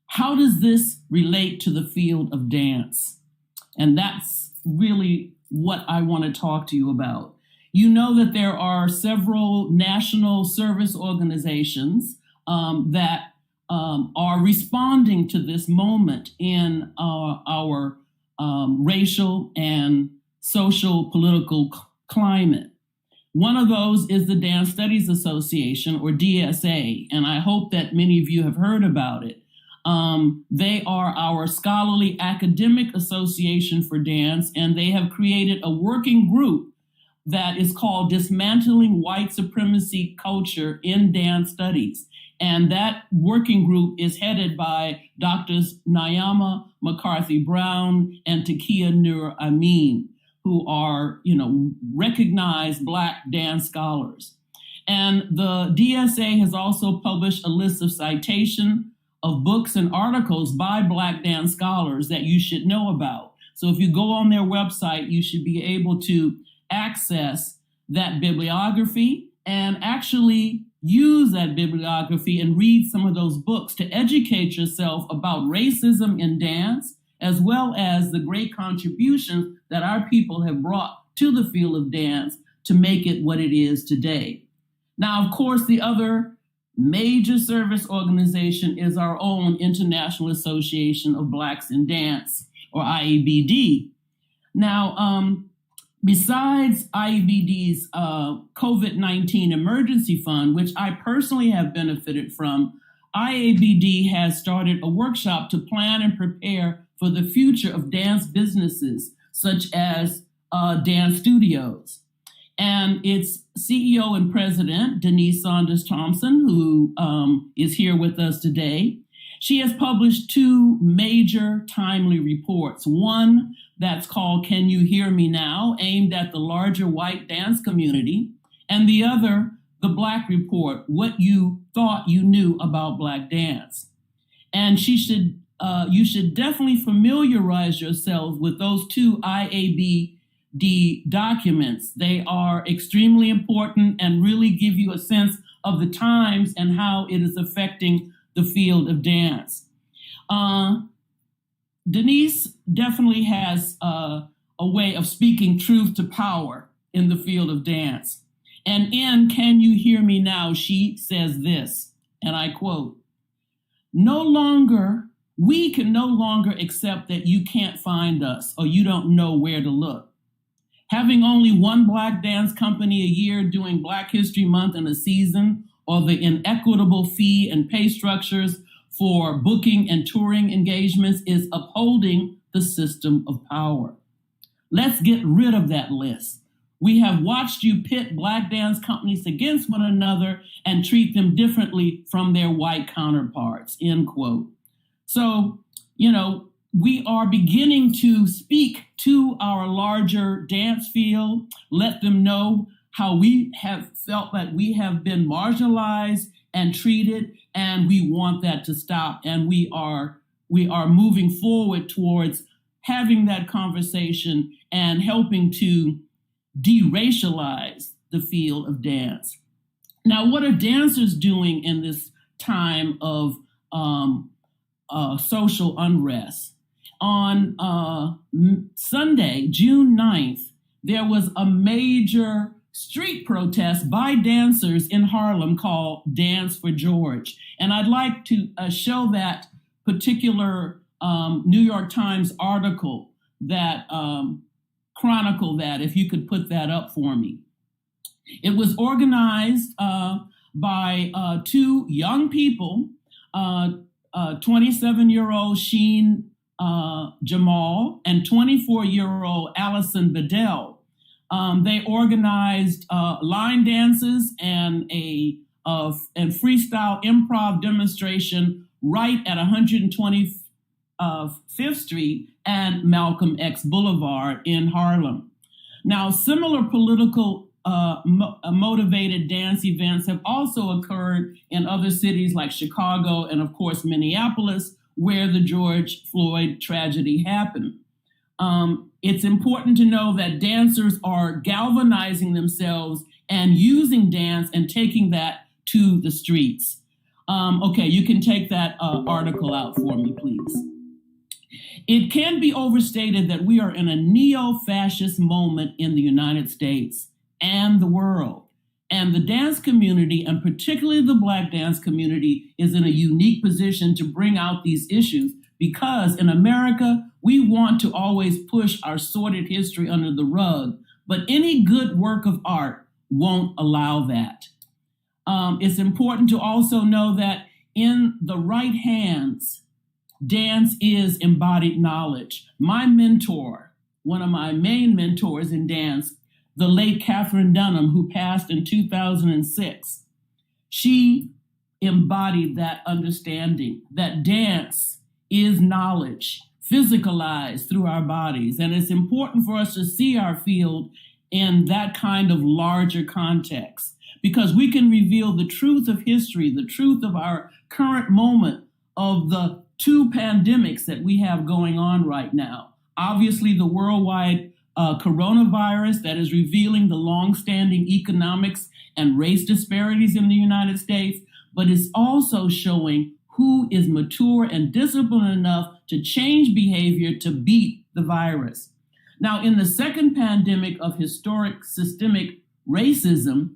how does this relate to the field of dance? And that's really what I want to talk to you about. You know that there are several national service organizations that are responding to this moment in our racial and social political climate. One of those is the Dance Studies Association, or DSA, and I hope that many of you have heard about it. They are our scholarly academic association for dance, and they have created a working group that is called Dismantling White Supremacy Culture in Dance Studies. And that working group is headed by Drs. Nyama McCarthy Brown and Takia Nur Amin, who are, recognized Black dance scholars. And the DSA has also published a list of citation of books and articles by Black dance scholars that you should know about. So if you go on their website, you should be able to access that bibliography and actually use that bibliography and read some of those books to educate yourself about racism in dance, as well as the great contributions that our people have brought to the field of dance to make it what it is today. Now, of course, the other major service organization is our own International Association of Blacks in Dance, or IABD. Now, besides IABD's COVID-19 emergency fund, which I personally have benefited from, IABD has started a workshop to plan and prepare for the future of dance businesses, such as dance studios. And its CEO and president, Denise Saunders Thompson, who is here with us today, she has published two major timely reports. One that's called Can You Hear Me Now?, aimed at the larger white dance community, and the other, The Black Report, What You Thought You Knew About Black Dance. And you should definitely familiarize yourselves with those two IABD documents. They are extremely important and really give you a sense of the times and how it is affecting the field of dance. Denise definitely has a way of speaking truth to power in the field of dance. And in Can You Hear Me Now?, she says this, and I quote, we can no longer accept that you can't find us or you don't know where to look. Having only one Black dance company a year doing Black History Month in a season, or the inequitable fee and pay structures for booking and touring engagements is upholding the system of power. Let's get rid of that list. We have watched you pit Black dance companies against one another and treat them differently from their white counterparts, end quote. So, we are beginning to speak to our larger dance field, let them know how we have felt that we have been marginalized and treated, and we want that to stop. And we are moving forward towards having that conversation and helping to de-racialize the field of dance. Now, what are dancers doing in this time of social unrest? On Sunday, June 9th, there was a major street protest by dancers in Harlem called Dance for George. And I'd like to show that particular New York Times article that chronicled that, if you could put that up for me. It was organized by two young people, 27-year-old Sheen Jamal and 24-year-old Allison Bedell. They organized line dances and freestyle improv demonstration right at 125th Street and Malcolm X Boulevard in Harlem. Now, similar political motivated dance events have also occurred in other cities like Chicago and, of course, Minneapolis, where the George Floyd tragedy happened. It's important to know that dancers are galvanizing themselves and using dance and taking that to the streets. Okay, you can take that article out for me, please. It can be overstated that we are in a neo-fascist moment in the United States and the world. And the dance community, and particularly the Black dance community, is in a unique position to bring out these issues because in America, we want to always push our sordid history under the rug, but any good work of art won't allow that. It's important to also know that in the right hands, dance is embodied knowledge. My mentor, one of my main mentors in dance, the late Catherine Dunham, who passed in 2006, she embodied that understanding that dance is knowledge, physicalized through our bodies. And it's important for us to see our field in that kind of larger context, because we can reveal the truth of history, the truth of our current moment, of the two pandemics that we have going on right now. Obviously, the worldwide coronavirus that is revealing the longstanding economics and race disparities in the United States, but it's also showing who is mature and disciplined enough to change behavior to beat the virus. Now, in the second pandemic of historic systemic racism,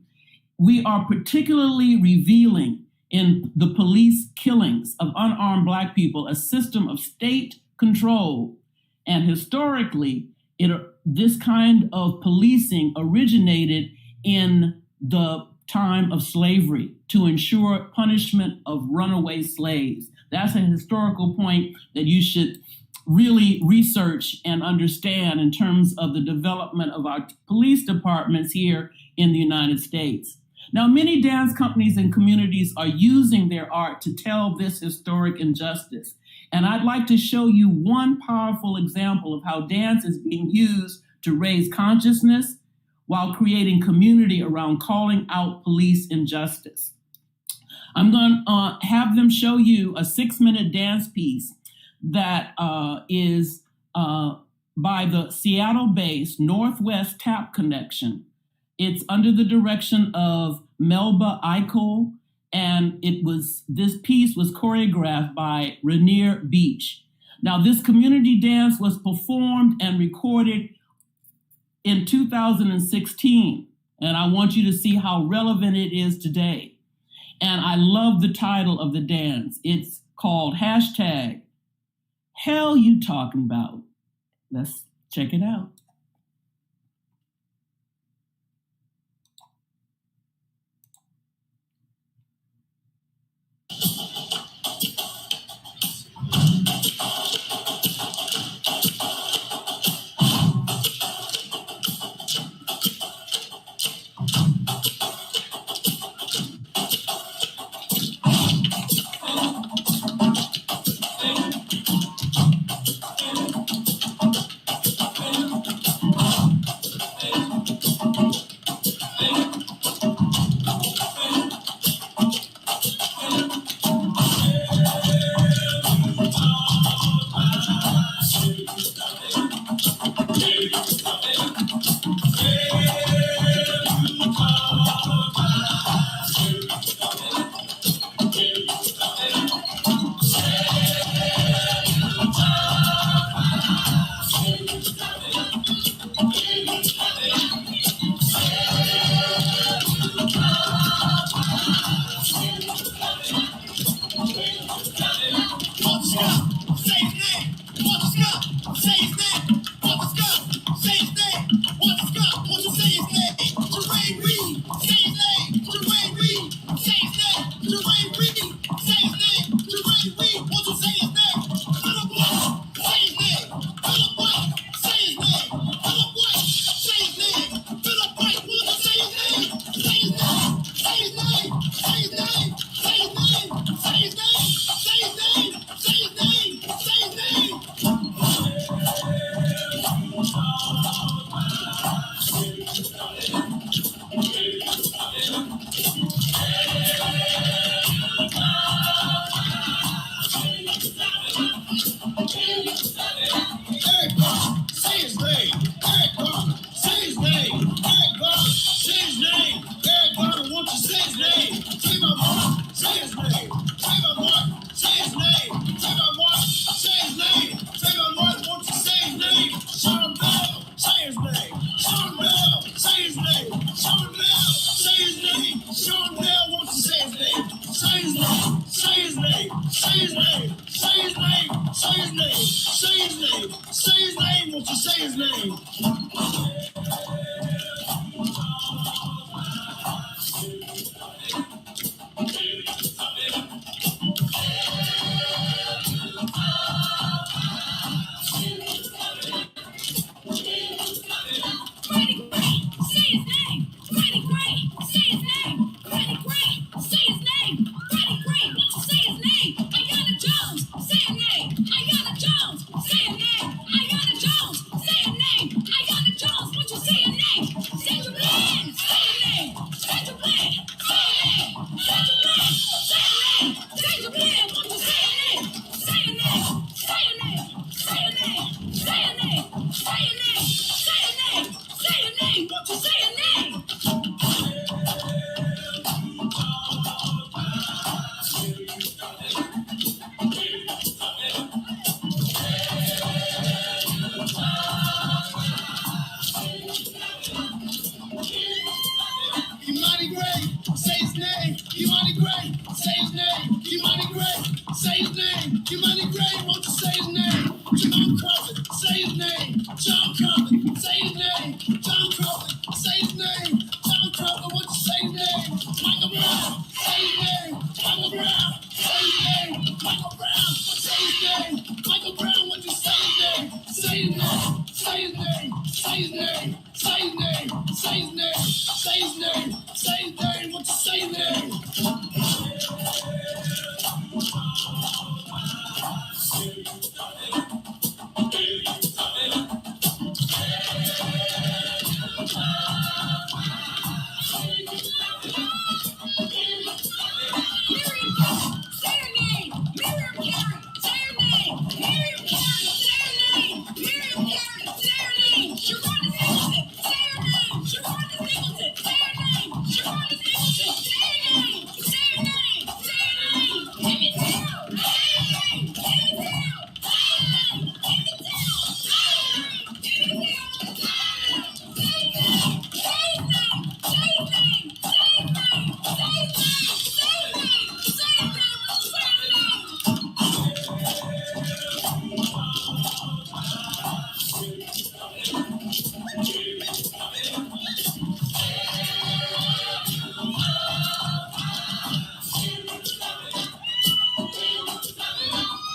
we are particularly revealing in the police killings of unarmed Black people a system of state control. And historically, this kind of policing originated in the time of slavery to ensure punishment of runaway slaves. That's a historical point that you should really research and understand in terms of the development of our police departments here in the United States. Now, many dance companies and communities are using their art to tell this historic injustice. And I'd like to show you one powerful example of how dance is being used to raise consciousness while creating community around calling out police injustice. I'm going to have them show you a 6-minute dance piece that is by the Seattle-based Northwest Tap Connection. It's under the direction of Melba Eichel, and this piece was choreographed by Rainier Beach. Now, this community dance was performed and recorded in 2016, and I want you to see how relevant it is today. And I love the title of the dance. It's called hashtag Hell You Talking About. Let's check it out. Say your name. his name, say his name, say his name, say his name, say his name, what you say his name?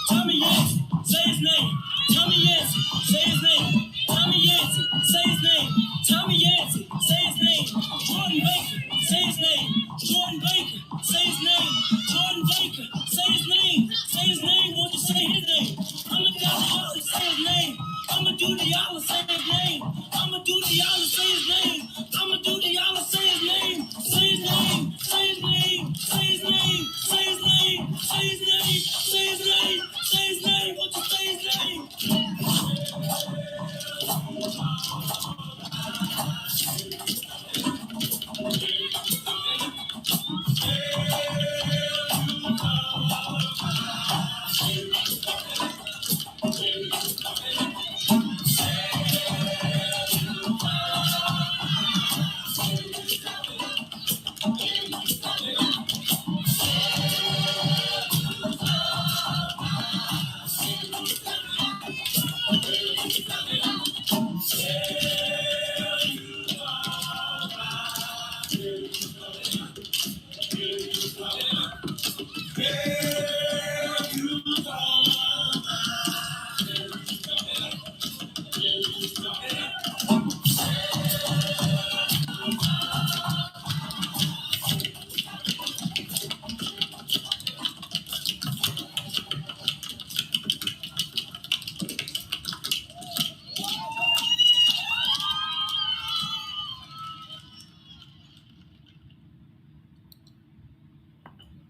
Tommy Yancey, say his name. Tommy Yancey, say his name. Tommy Yancey, say his name. Tommy Yancey, say his name. Jordan Baker, say his name. Jordan Baker, say his name. Jordan Baker, say his name. Say his name, won't you say his name? I'ma do the y'all say his name. I'ma do the y'all say his name. I'ma do the y'all say his name. I'ma do the y'all say his name. Say his name, say his name, say his name, say his name, say his name, say his name, say his name, won't you say his name?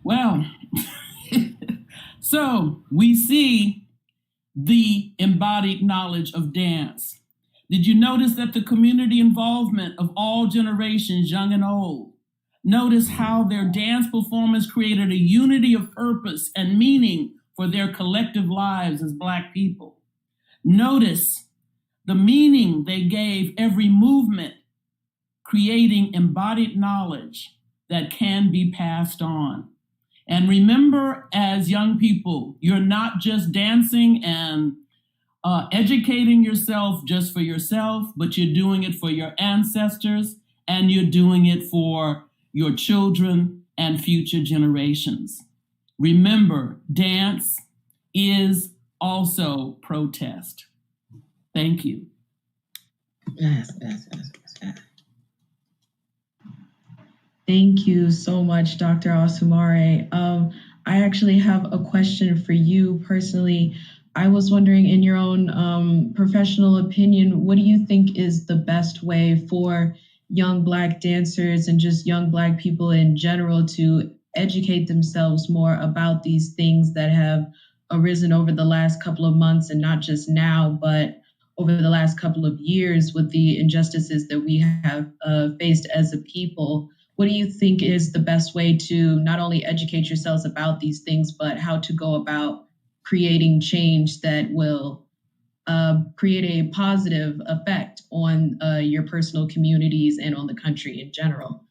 Well, so we see the embodied knowledge of dance. Did you notice that the community involvement of all generations, young and old? Notice how their dance performance created a unity of purpose and meaning for their collective lives as Black people. Notice the meaning they gave every movement, creating embodied knowledge that can be passed on. And remember, as young people, you're not just dancing and educating yourself just for yourself, but you're doing it for your ancestors, and you're doing it for your children and future generations. Remember, dance is also protest. Thank you. Yes. Thank you so much, Dr. Osumare. I actually have a question for you personally. I was wondering, in your own professional opinion, what do you think is the best way for young Black dancers and just young Black people in general to educate themselves more about these things that have arisen over the last couple of months, and not just now, but over the last couple of years with the injustices that we have faced as a people? What do you think is the best way to not only educate yourselves about these things, but how to go about creating change that will create a positive effect on your personal communities and on the country in general?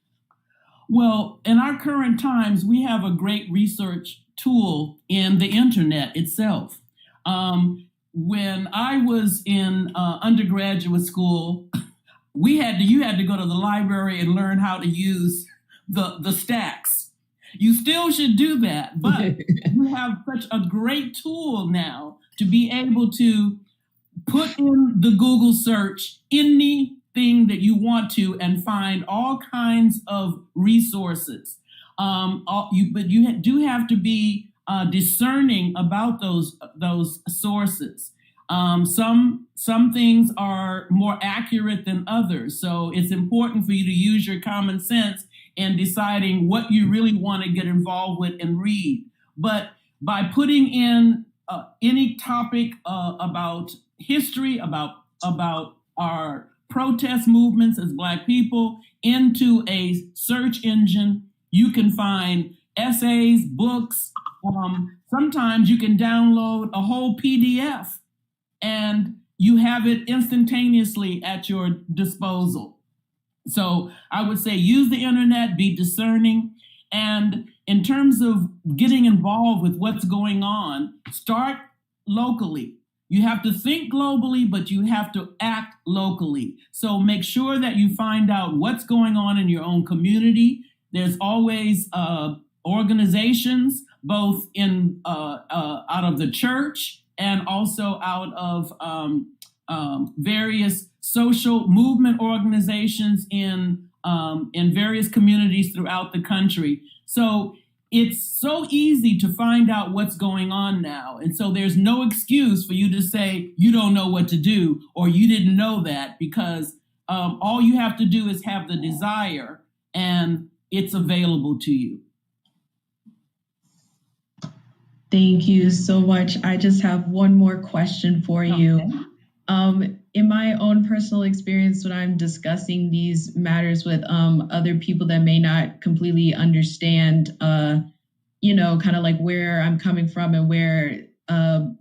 Well, in our current times, we have a great research tool in the internet itself. When I was in undergraduate school, you had to go to the library and learn how to use the stacks. You still should do that, but you have such a great tool now to be able to put in the Google search anything that you want to and find all kinds of resources. But you do have to be discerning about those sources. Some things are more accurate than others, so it's important for you to use your common sense in deciding what you really want to get involved with and read. But by putting in any topic about history, about our protest movements as Black people into a search engine, you can find essays, books. Sometimes you can download a whole PDF and you have it instantaneously at your disposal. So I would say use the internet, be discerning. And in terms of getting involved with what's going on, start locally. You have to think globally, but you have to act locally. So make sure that you find out what's going on in your own community. There's always organizations, both in out of the church and also out of various social movement organizations in various communities throughout the country. So it's so easy to find out what's going on now. And so there's no excuse for you to say you don't know what to do or you didn't know that, because all you have to do is have the desire and it's available to you. Thank you so much. I just have one more question for you. In my own personal experience, when I'm discussing these matters with other people that may not completely understand, kind of like where I'm coming from and where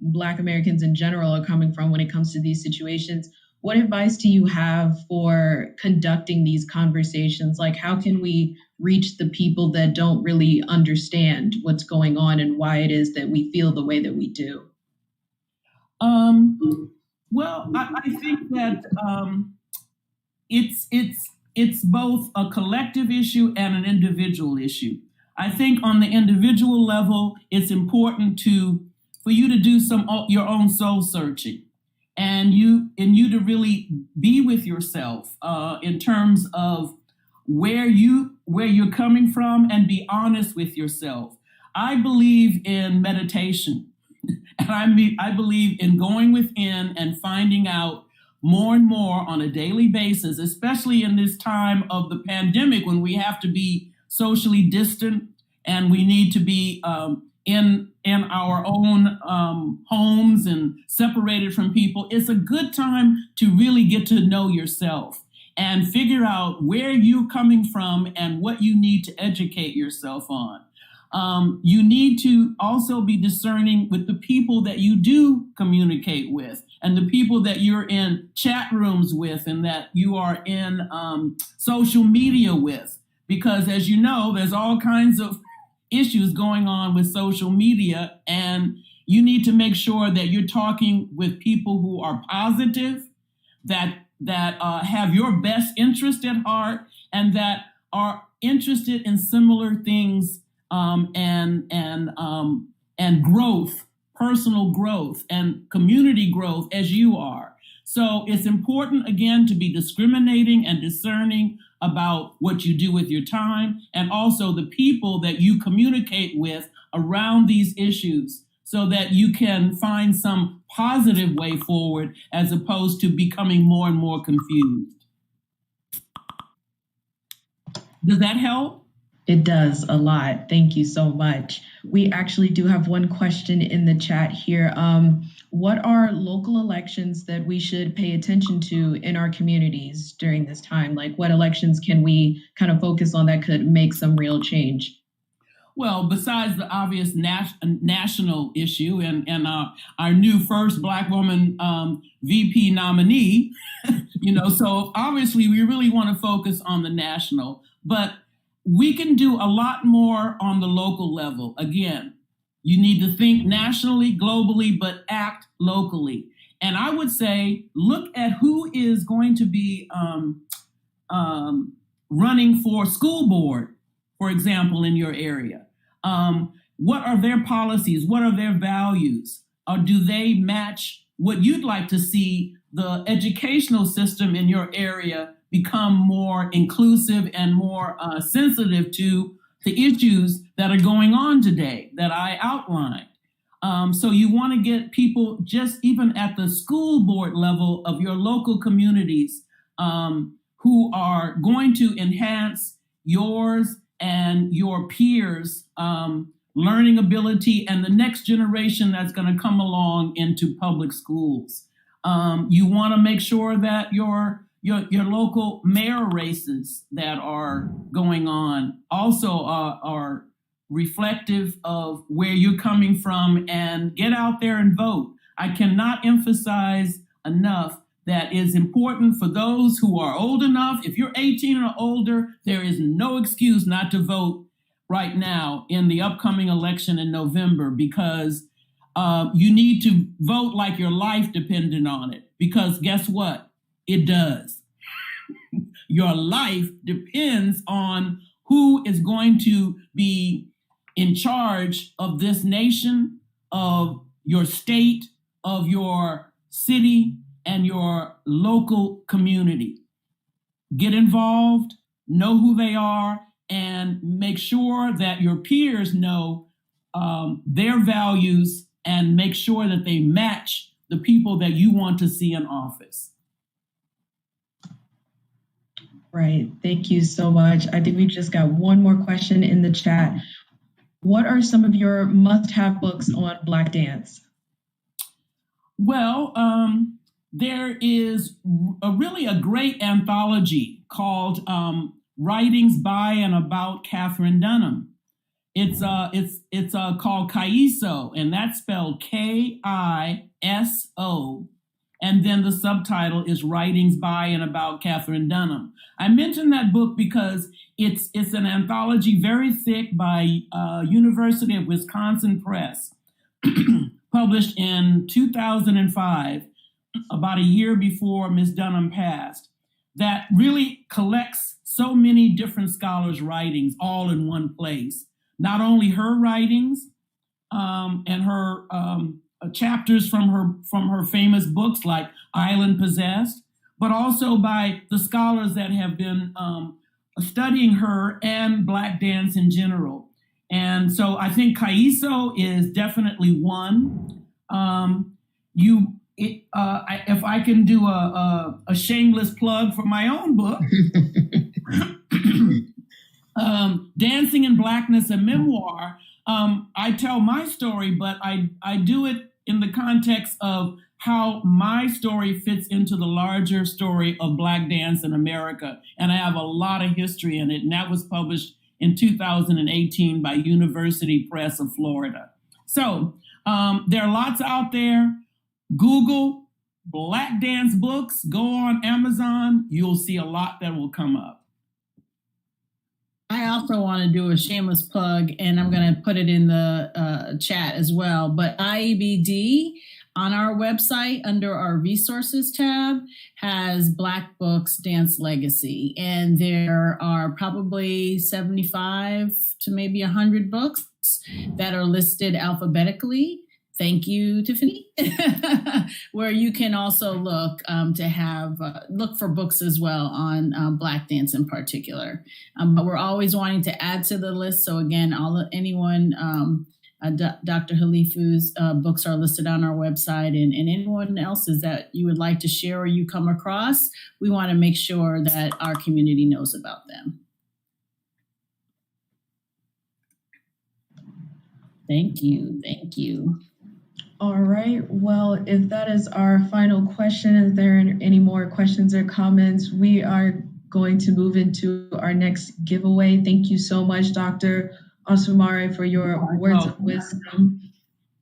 Black Americans in general are coming from when it comes to these situations, what advice do you have for conducting these conversations? Like, how can we reach the people that don't really understand what's going on and why it is that we feel the way that we do? Well, I think that it's both a collective issue and an individual issue. I think on the individual level, it's important for you to do your own soul searching, and you to really be with yourself in terms of where you're coming from, and be honest with yourself. I believe in meditation. And I believe in going within and finding out more and more on a daily basis, especially in this time of the pandemic when we have to be socially distant and we need to be in our own homes and separated from people. It's a good time to really get to know yourself and figure out where you're coming from and what you need to educate yourself on. You need to also be discerning with the people that you do communicate with and the people that you're in chat rooms with and that you are in social media with. Because as you know, there's all kinds of issues going on with social media, and you need to make sure that you're talking with people who are positive, that have your best interest at heart, and that are interested in similar things and growth, personal growth and community growth as you are. So it's important, again, to be discriminating and discerning about what you do with your time, and also the people that you communicate with around these issues, so that you can find some positive way forward as opposed to becoming more and more confused. Does that help? It does a lot. Thank you so much. We actually do have one question in the chat here. What are local elections that we should pay attention to in our communities during this time? Like, what elections can we kind of focus on that could make some real change? Well, besides the obvious national issue and our new first Black woman VP nominee, so obviously we really want to focus on the national, but we can do a lot more on the local level. Again, you need to think nationally, globally, but act locally. And I would say, look at who is going to be running for school board, for example, in your area. What are their policies? What are their values? Or do they match what you'd like to see the educational system in your area become more inclusive and more sensitive to the issues that are going on today that I outlined. So you want to get people just even at the school board level of your local communities who are going to enhance yours and your peers' learning ability and the next generation that's going to come along into public schools. You want to make sure that your local mayor races that are going on also are reflective of where you're coming from, and get out there and vote. I cannot emphasize enough that it's important for those who are old enough. If you're 18 or older, there is no excuse not to vote right now in the upcoming election in November, because you need to vote like your life depended on it, because guess what? It does. Your life depends on who is going to be in charge of this nation, of your state, of your city, and your local community. Get involved, know who they are, and make sure that your peers know their values, and make sure that they match the people that you want to see in office. Right. Thank you so much. I think we just got one more question in the chat. What are some of your must-have books on Black dance? Well, there is really a great anthology called Writings by and About Katherine Dunham. It's called Kaiso, and that's spelled K-I-S-O. And then the subtitle is Writings by and About Katherine Dunham. I mentioned that book because it's an anthology very thick by University of Wisconsin Press, published in 2005, about a year before Ms. Dunham passed, that really collects so many different scholars' writings all in one place. Not only her writings and her chapters from her famous books like Island Possessed, but also by the scholars that have been studying her and Black dance in general. And so I think Kaiso is definitely one. If I can do a shameless plug for my own book, Dancing in Blackness, a memoir, I tell my story, but I do it in the context of how my story fits into the larger story of Black dance in America. And I have a lot of history in it. And that was published in 2018 by University Press of Florida. So there are lots out there. Google Black dance books, go on Amazon, you'll see a lot that will come up. I also want to do a shameless plug, and I'm going to put it in the chat as well. But IEBD on our website under our resources tab has Black Books Dance Legacy. And there are probably 75 to maybe 100 books that are listed alphabetically. Thank you, Tiffany. Where you can also look to have look for books as well on Black dance in particular. But we're always wanting to add to the list. So again, anyone, Dr. Halifu's books are listed on our website, and anyone else's that you would like to share or you come across, we want to make sure that our community knows about them. Thank you. Thank you. All right. Well, if that is our final question, is there any more questions or comments? We are going to move into our next giveaway. Thank you so much, Dr. Osumare, for your words of wisdom.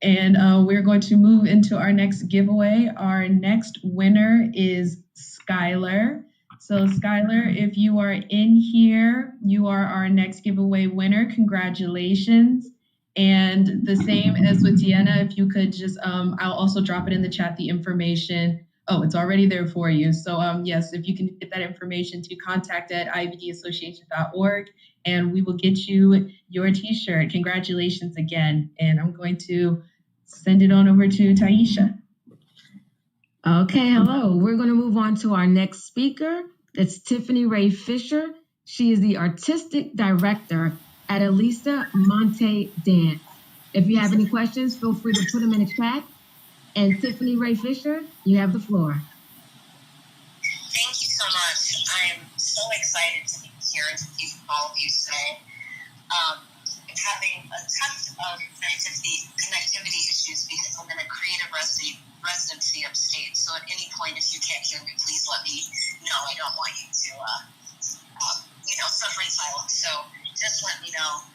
And we're going to move into our next giveaway. Our next winner is Skylar. So Skylar, if you are in here, you are our next giveaway winner. Congratulations. And the same as with Deanna, if you could just, I'll also drop it in the chat, the information. Oh, it's already there for you. So yes, if you can get that information to contact@ibdassociation.org, and we will get you your t-shirt. Congratulations again. And I'm going to send it on over to Taisha. Okay, hello. We're going to move on to our next speaker. It's Tiffany Ray Fisher. She is the artistic director at Elisa Monte Dance. If you have any questions, feel free to put them in the chat. And Tiffany Ray Fisher, you have the floor. Thank you so much. I'm so excited to be here and to hear all of you say. Having a touch of connectivity issues because I'm in a creative residency upstate. So at any point, if you can't hear me, please let me know. I don't want you to, suffer in silence. So just let me know.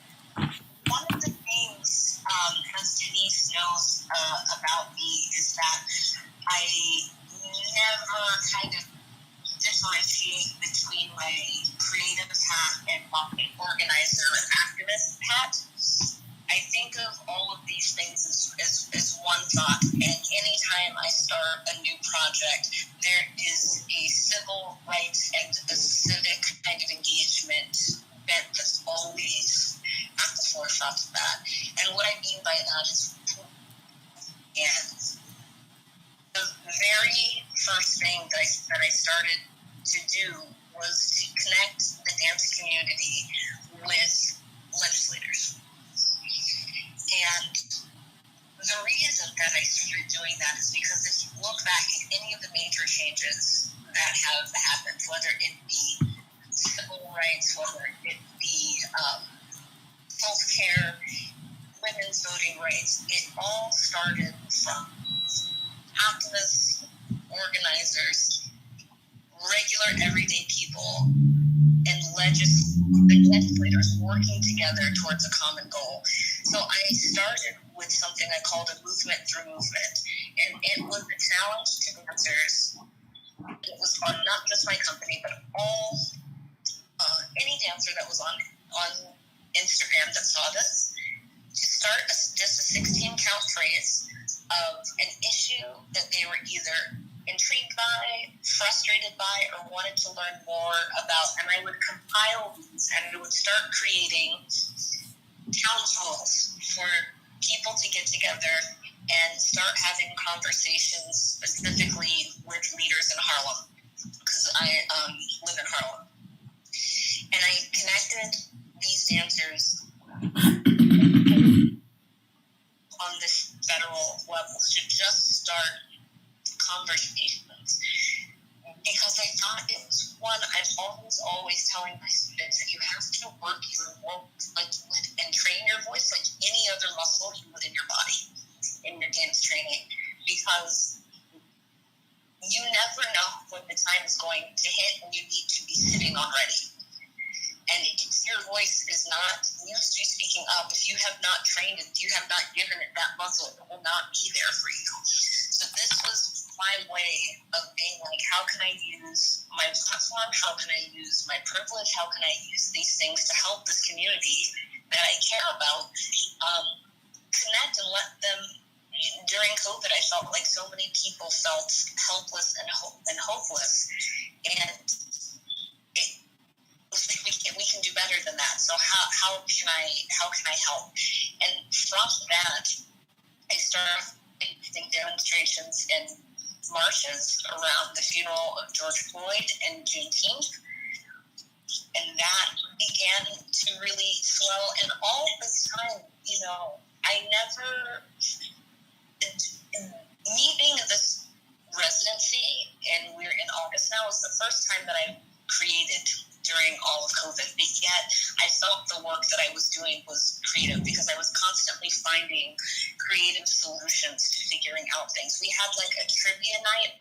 One of the things, as Denise knows about me, is that I never kind of differentiate between my creative hat and my organizer and activist hat. I think of all of these things as one thought, and anytime I start a new project, there is a civil rights and a civic kind of engagement bent that's always at the forefront of that. And what I mean by that is, and the very first thing that I started to do was to connect the dance community with legislators. And the reason that I started doing that is because if you look back at any of the major changes that have happened, whether it be civil rights, whether it be healthcare, women's voting rights, it all started from activists, organizers, regular everyday people, and legislators working together towards a common goal. So I started with something I called a movement through movement, and it was a challenge to dancers. It was on not just my company, but all any dancer that was on Instagram that saw this, to start just a 16-count phrase of an issue that they were either intrigued by, frustrated by, or wanted to learn more about. And I would compile these and I would start creating town halls for people to get together and start having conversations specifically with leaders in Harlem, because I live in Harlem. And I connected these dancers on this federal level to just start conversations, because I thought it was one. I'm always telling my students that you have to work your voice and train your voice like any other muscle you would in your body in your dance training, because you never know when the time is going to hit and you need to be sitting already. And if your voice is not used to speaking up, if you have not trained it, you have not given it that muscle, it will not be there for you. So this was my way of being like, how can I use my platform? How can I use my privilege? How can I use these things to help this community that I care about connect and let them? During COVID, I felt like so many people felt helpless and hopeless, and we can do better than that. So how can I help? And from that, I started doing demonstrations and marches around the funeral of George Floyd and Juneteenth, and that began to really swell. And all this time, I never, me being in this residency, and we're in August now, is the first time that I created during all of COVID, but yet I felt the work that I was doing was creative because I was constantly finding creative solutions to figuring out things. We had like a trivia night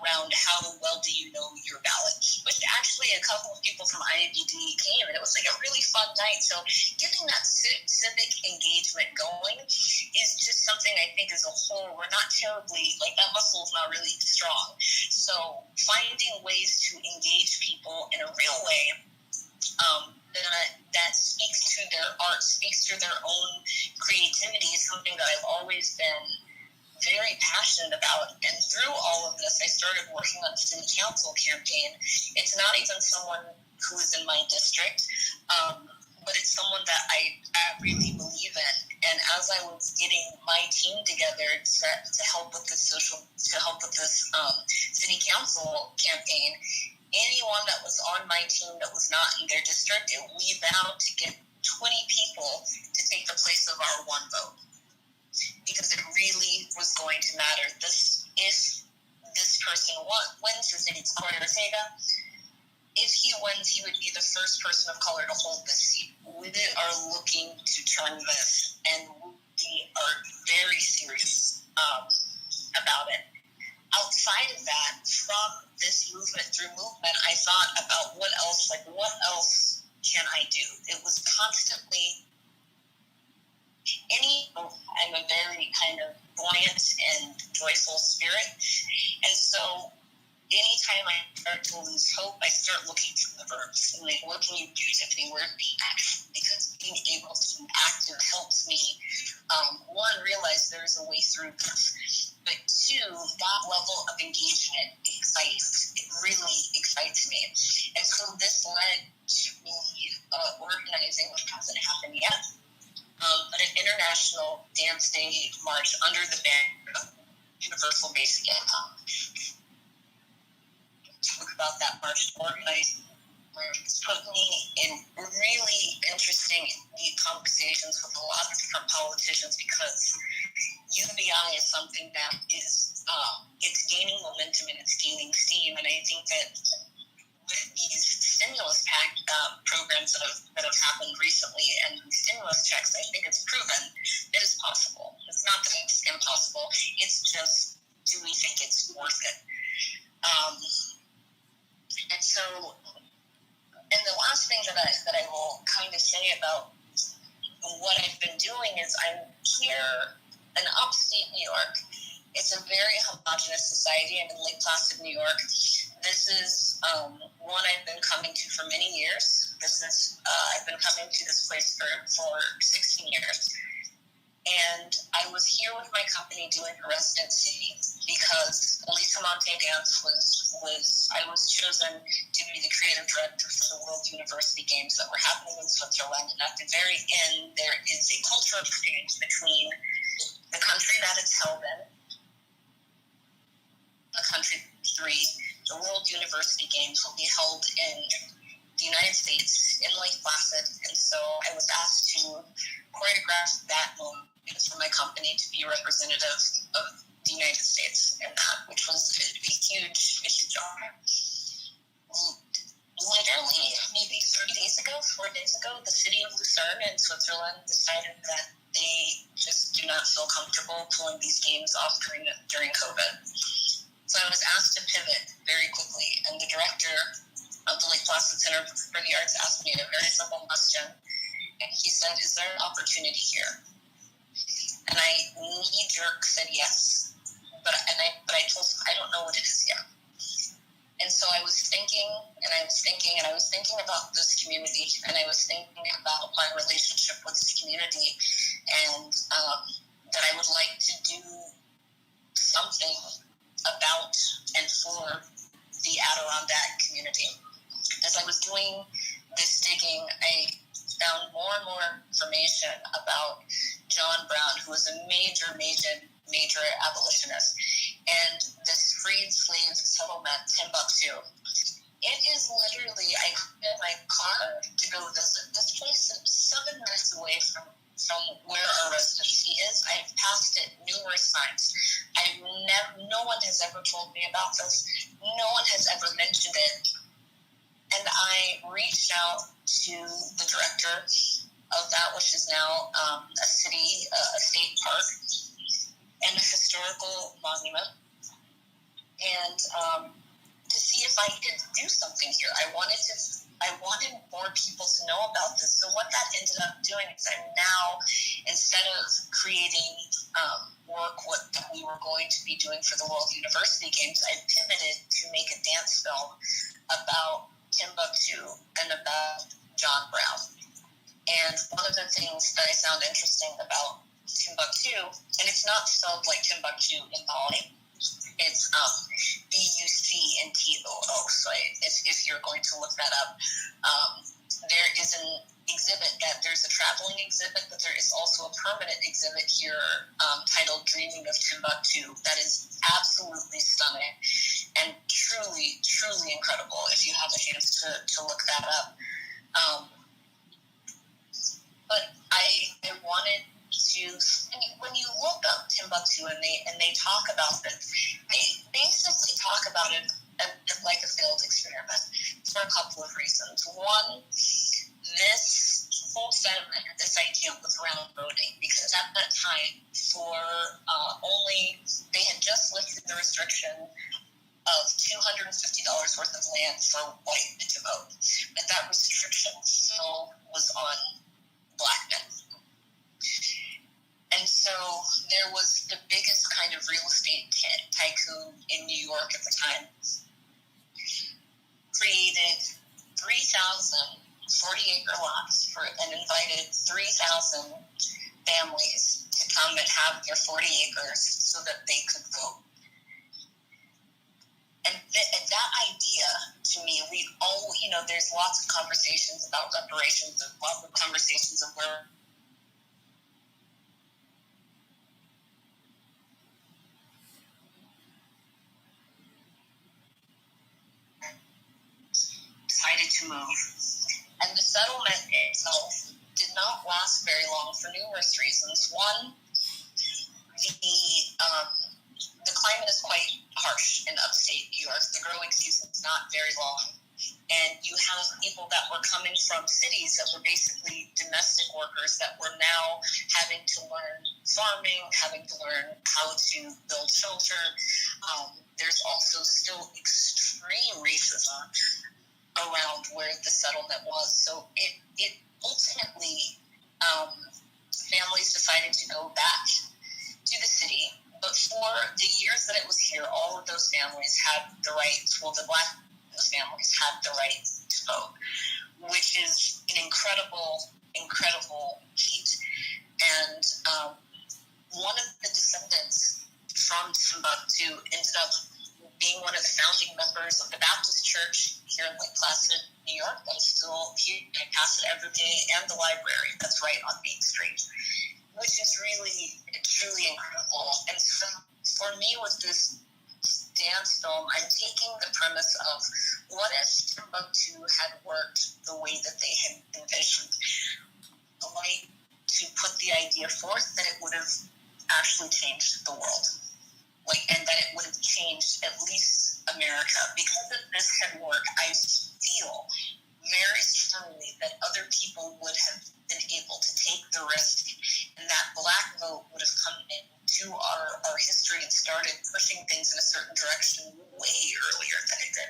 around how well do you know your ballot, which actually a couple of people from IABD came, and it was like a really fun night. So getting that civic engagement going is just something I think as a whole, we're not terribly, like that muscle is not really strong. So finding ways to engage people in a real way that speaks to their art, speaks to their own creativity is something that I've always been very passionate about. And through all of this, I started working on a city council campaign. It's not even someone who is in my district, but it's someone that I really believe in. And as I was getting my team together to help with this city council campaign, anyone that was on my team that was not in their district, we vowed to get 20 people to take the place of our one vote, because it really was going to matter. If this person wins, his name is Corey Ortega. If he wins, he would be the first person of color to hold this seat. We are looking to turn this, and we are very serious about it. Outside of that, from this movement I thought about what else can I do? It was constantly I'm a very kind of buoyant and joyful spirit. And so anytime I start to lose hope, I start looking for the verbs. And like, what can you do, Tiffany? Where's the action? Because being able to be active helps me, one, realize there's a way through this. But two, that level of engagement really excites me. And so this led to me organizing, which hasn't happened yet, but an International Dance Day March under the banner of Universal Basic Income. Talk about that march, organized. It's put me in really interesting and neat conversations with a lot of different politicians, because UBI is something that is it's gaining momentum and it's gaining steam. And I think that with these stimulus programs that have happened recently and stimulus checks, I think it's proven that it's possible. It's not that it's impossible. It's just, do we think it's worth it? And so, and the last thing that I will kind of say about what I've been doing is I'm here in upstate New York. It's a very homogenous society. I'm in Lake Placid, New York. This is one I've been coming to for many years. I've been coming to this place for 16 years. And I was here with my company doing a residency because Elisa Monte Dance I was chosen to be the creative director for the World University Games that were happening in Switzerland. And at the very end, there is a cultural exchange between the country that it's held in, the country three. The World University Games will be held in the United States, in Lake Placid. And so I was asked to choreograph that moment for my company to be representative of the United States in that, which was a huge honor. Literally, maybe 4 days ago, the city of Lucerne in Switzerland decided that they just do not feel comfortable pulling these games off during COVID. So I was asked to pivot very quickly, and the director of the Lake Placid Center for the Arts asked me a very simple question, and he said, "Is there an opportunity here?" And I knee-jerk said yes, but I told him I don't know what it is yet. And so I was thinking about this community, and I was thinking about my relationship with this community, and that I would like to do something about and for the Adirondack community. As I was doing this digging, I found more and more information about John Brown, who was a major abolitionist, and this freed slave settlement, Timbuktu. It is literally, I got in my car to go visit this place. It's 7 minutes away from where our residency is. I've passed it numerous times. No one has ever told me about this. No one has ever mentioned it. And I reached out to the director of that, which is now a state park and a historical monument, and to see if I could do something here. I wanted more people to know about this. So what that ended up doing is I'm now, instead of creating work that we were going to be doing for the World University Games, I pivoted to make a dance film about Timbuktu and about John Brown. And one of the things that I found interesting about Timbuktu, and it's not spelled like Timbuktu in Mali, it's Bucntoo. So if you're going to look that up, there is exhibit, that there's a traveling exhibit, but there is also a permanent exhibit here titled Dreaming of Timbuktu that is absolutely stunning and truly, truly incredible if you have a chance to look that up. But I wanted to, when you look up Timbuktu and they talk about this, they basically talk about it like a failed experiment for a couple of reasons. One, this whole sentiment, this idea was around voting, because at that time, for they had just lifted the restriction of $250 worth of land for white men to vote, but that restriction still was on Black men. And so there was the biggest kind of real estate tycoon in New York at the time, created 3,000 40-acre lots and invited 3,000 families to come and have their 40 acres so that they could vote. And that idea, to me, there's lots of conversations about reparations, and lots of conversations of where decided to move. And the settlement itself did not last very long for numerous reasons. One, the climate is quite harsh in upstate New York. The growing season is not very long. And you have people that were coming from cities that were basically domestic workers that were now having to learn farming, having to learn how to build shelter. There's also still extreme racism around where the settlement was. So it ultimately, families decided to go back to the city. But for the years that it was here, all of those families had the right, the Black families had the right to vote, which is an incredible, incredible feat. And one of the descendants from Timbuktu ended up being one of the founding members of the Baptist Church here in Lake Placid, New York, that is still here. I pass it every day, and the library that's right on Main Street, which is really, truly incredible. And so for me, with this dance film, I'm taking the premise of what if Timbuktu had worked the way that they had envisioned, like to put the idea forth that it would have actually changed the world. And that it would have changed at least America. Because if this had worked, I feel very strongly that other people would have been able to take the risk, and that Black vote would have come into our history and started pushing things in a certain direction way earlier than it did.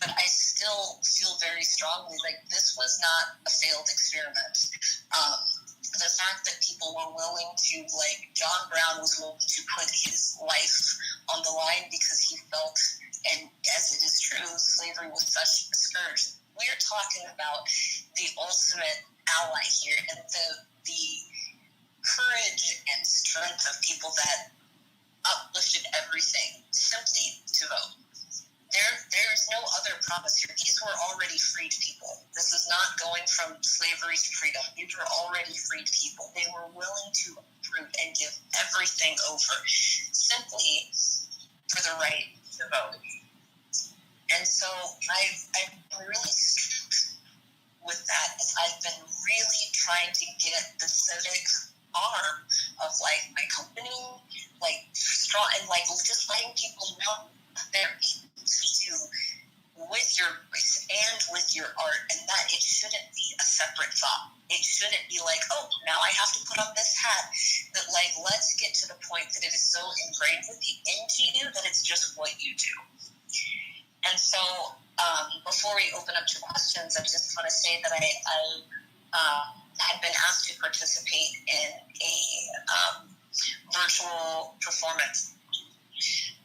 But I still feel very strongly like this was not a failed experiment. The fact that people were willing to, like John Brown was willing to put his life on the line because he felt, and as it is true, slavery was such a scourge. We're talking about the ultimate ally here, and the courage and strength of people that uplifted everything simply to vote. There's no other promise here. These were already freed people. This is not going from slavery to freedom. These were already freed people. They were willing to uproot and give everything over simply for the right to vote. And so I've been really struck with that, as I've been really trying to get the civic arm of my company, strong, and just letting people know they're to with your voice and with your art, and that it shouldn't be a separate thought. It shouldn't be like, oh, now I have to put on this hat. That let's get to the point that it is so ingrained into you that it's just what you do. And so before we open up to questions, I just want to say that I had been asked to participate in a virtual performance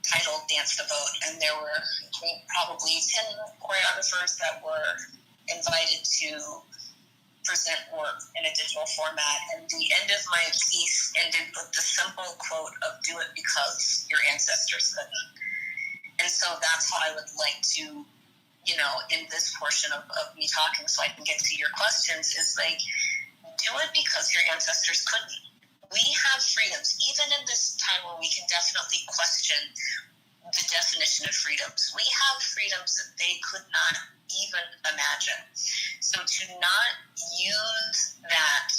titled Dance the Vote, and there were, I think, probably 10 choreographers that were invited to present work in a digital format. And the end of my piece ended with the simple quote of "Do it because your ancestors couldn't." And so that's how I would like to in this portion of me talking so I can get to your questions is like, do it because your ancestors couldn't. We have freedoms, even in this time where we can definitely question the definition of freedoms. We have freedoms that they could not even imagine. So to not use that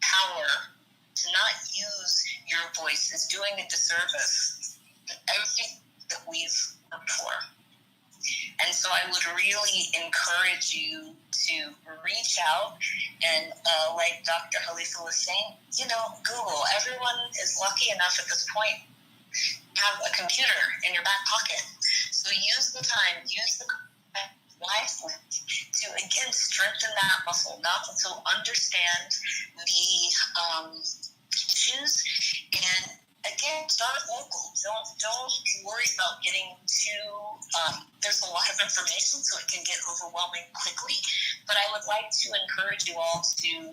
power, to not use your voice is doing a disservice to everything that we've worked for. And so I would really encourage you to reach out and, like Dr. Khalifa was saying, Google. Everyone is lucky enough at this point to have a computer in your back pocket. So use the time, use the wisely to, again, strengthen that muscle, not to understand the issues, and again, start local. Don't worry about getting too. There's a lot of information, so it can get overwhelming quickly. But I would like to encourage you all to.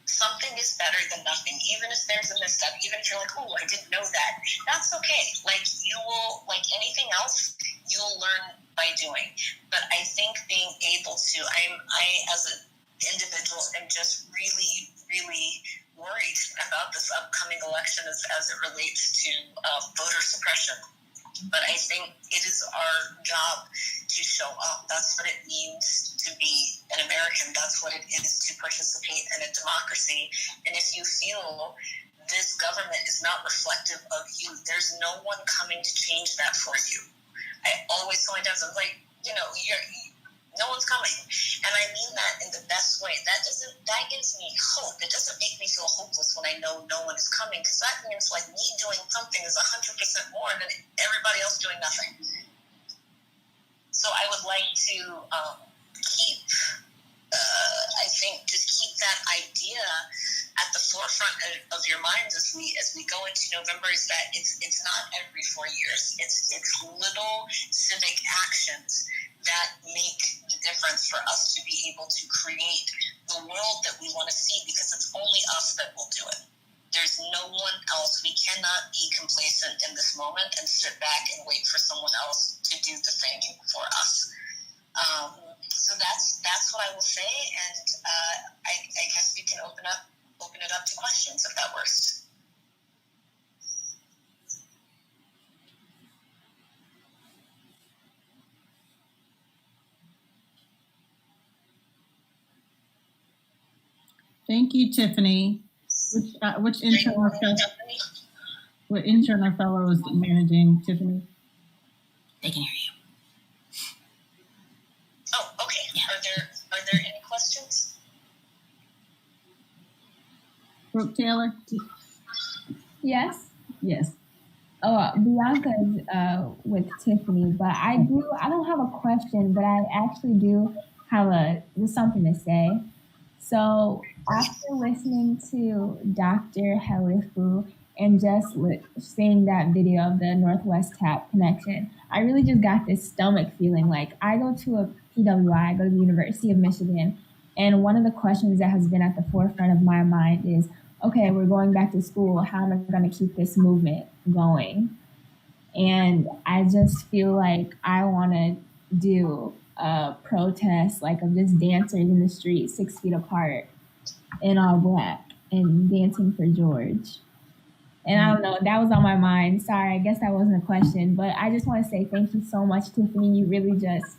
Something is better than nothing. Even if there's a misstep, even if you're like, oh, I didn't know that, that's okay. Like you will, like anything else, you'll learn by doing. But I think being able to, I as an individual am just really, really worried about this upcoming election as it relates to voter suppression. But I think it is our job to show up. That's what it means to be an American. That's what it is to participate in a democracy. And if you feel this government is not reflective of you, there's no one coming to change that for you. I always find out, I'm like, no one's coming. And I mean that in the best way. That gives me hope. It doesn't make me feel hopeless when I know no one is coming, because that means like me doing something is 100% more than everybody else doing nothing. So I would like to keep that idea at the forefront of your minds as we go into November, is that it's not every 4 years. It's little civic actions that make the difference for us to be able to create the world that we want to see, because it's only us that will do it. There's no one else. We cannot be complacent in this moment and sit back and wait for someone else to do the thing for us. So that's what I will say, and I guess we can open it up to questions if that works. Thank you, Tiffany. Which internal fellow is managing, Tiffany? They can hear you. Oh, okay. Yeah. Are there any questions? Brooke Taylor? Yes. Yes. Oh, Bianca's with Tiffany, but I don't have a question, but I actually do have just something to say. So after listening to Dr. Khalifa and just seeing that video of the Northwest Tap connection, I really just got this stomach feeling. Like, I go to a PWI, I go to the University of Michigan, and one of the questions that has been at the forefront of my mind is, okay, we're going back to school. How am I going to keep this movement going? And I just feel like I want to do a protest, like of just dancers in the street 6 feet apart in all black and dancing for George. And I don't know, that was on my mind. Sorry, I guess that wasn't a question, but I just want to say thank you so much, Tiffany. You really just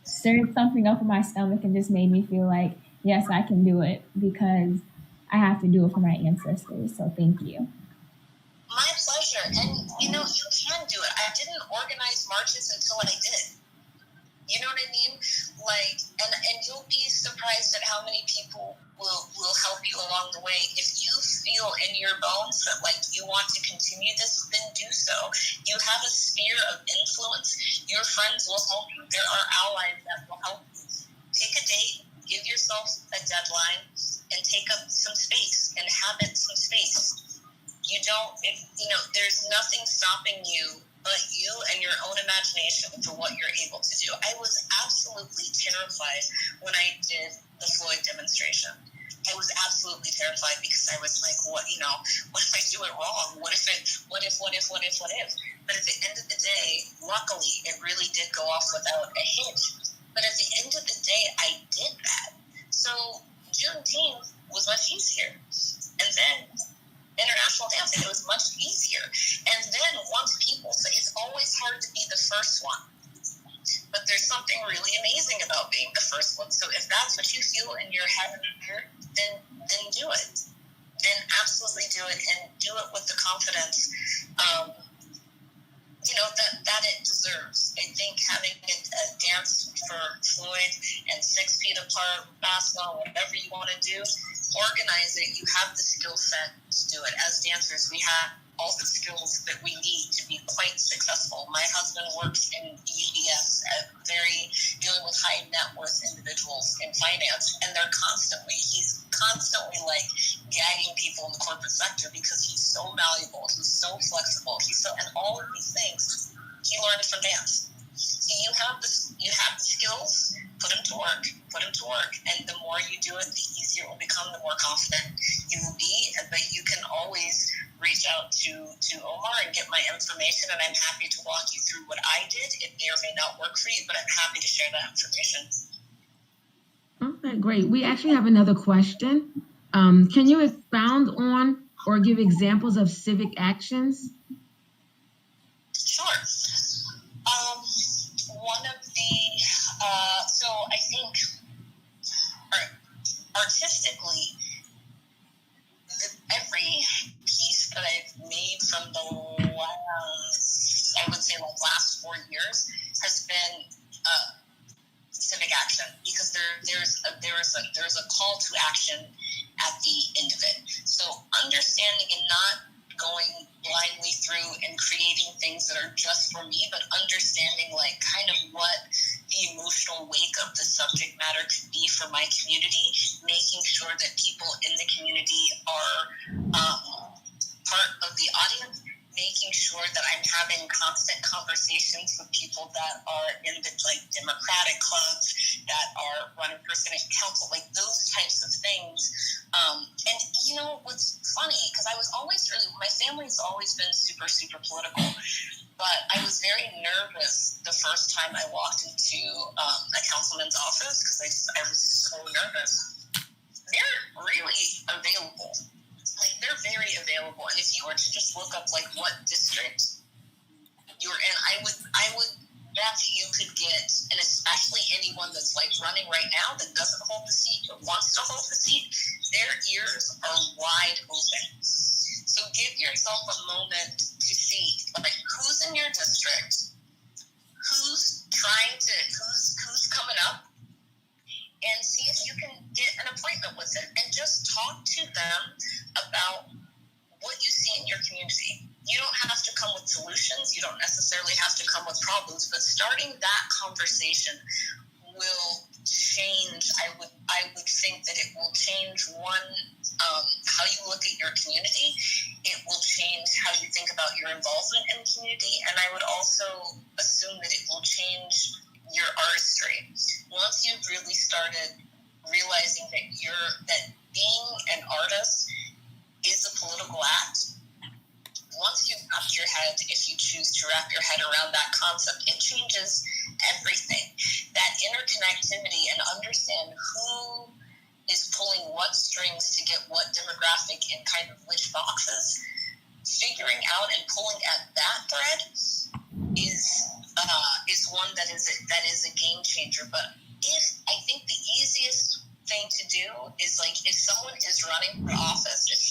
stirred something up in my stomach and just made me feel like, yes, I can do it, because I have to do it for my ancestors. So thank you. My pleasure. And you can do it. I didn't organize marches until I did. You know what I mean? Like, and you'll be surprised at how many people will help you along the way. If you feel in your bones that like you want to continue this, then do so. You have a sphere of influence. Your friends will help you. There are allies that will help you. Take a date, give yourself a deadline, and take up some space, inhabit some space. There's nothing stopping you but you and your own imagination for what you're able to do. I was absolutely terrified when I did the Floyd demonstration. I was absolutely terrified because I was like, what if I do it wrong? What if? But But at the end of the day, luckily, it really did go off without a hitch. But at the end of the day, I did that. So Juneteenth was much easier. And then International Dance Day, it was much easier. And then once people say it's always hard to be the first one, but there's something really amazing about being the first one. So if that's what you feel in your head, then do it. Then absolutely do it, and do it with the confidence, that it deserves. I think having a dance for Floyd and 6 feet apart, basketball, whatever you want to do, organize it. You have the skill set to do it. As dancers, we have all the skills that we need to be quite successful. My husband works in UBS, dealing with high net worth individuals in finance, and he's constantly like gagging people in the corporate sector because he's so malleable, he's so flexible, and all of these things he learned from dance. So you have the skills, put them to work, and the more you do it, the easier it will become, the more confident you will be. But you can always reach out to Omar and get my information, and I'm happy to walk you through what I did. It may or may not work for you, but I'm happy to share that information. Okay, great. We actually have another question. Can you expound on or give examples of civic actions? Sure. One of the, so I think artistically, every piece that I've made from the last 4 years has been civic action, because there's a call to action at the end of it. So understanding and not going blindly through and creating things that are just for me, but understanding kind of what the emotional weight of the subject matter could be for my community, making sure that people in the community are part of the audience, making sure that I'm having constant conversations with people that are in the Democratic clubs, that are running for Senate council, those types of things. And what's funny, because I was always my family's always been super, super political, but I was very nervous the first time I walked into a councilman's office, because I was so nervous. They're really available. They're very available. And if you were to just look up what district you're in, I would bet that you could get, and especially anyone that's running right now that doesn't hold the seat or wants to hold the seat, their ears are wide open. So give yourself a moment to see who's in your district, who's coming up, and see if you can get an appointment with them and just talk to them about what you see in your community. You don't have to come with solutions. You don't necessarily have to come with problems, but starting that conversation will change. I would think that it will change how you look at your community. It will change how you think about your involvement in the community, and I would also assume that it will change your artistry. Once you've really started realizing that being an artist is a political act, once you've wrapped your head, if you choose to wrap your head around that concept, it changes everything. That interconnectivity, and understand who is pulling what strings to get what demographic in kind of which boxes, figuring out and pulling at that thread is one that is a game changer. But I think the easiest thing to do is if someone is running for office, just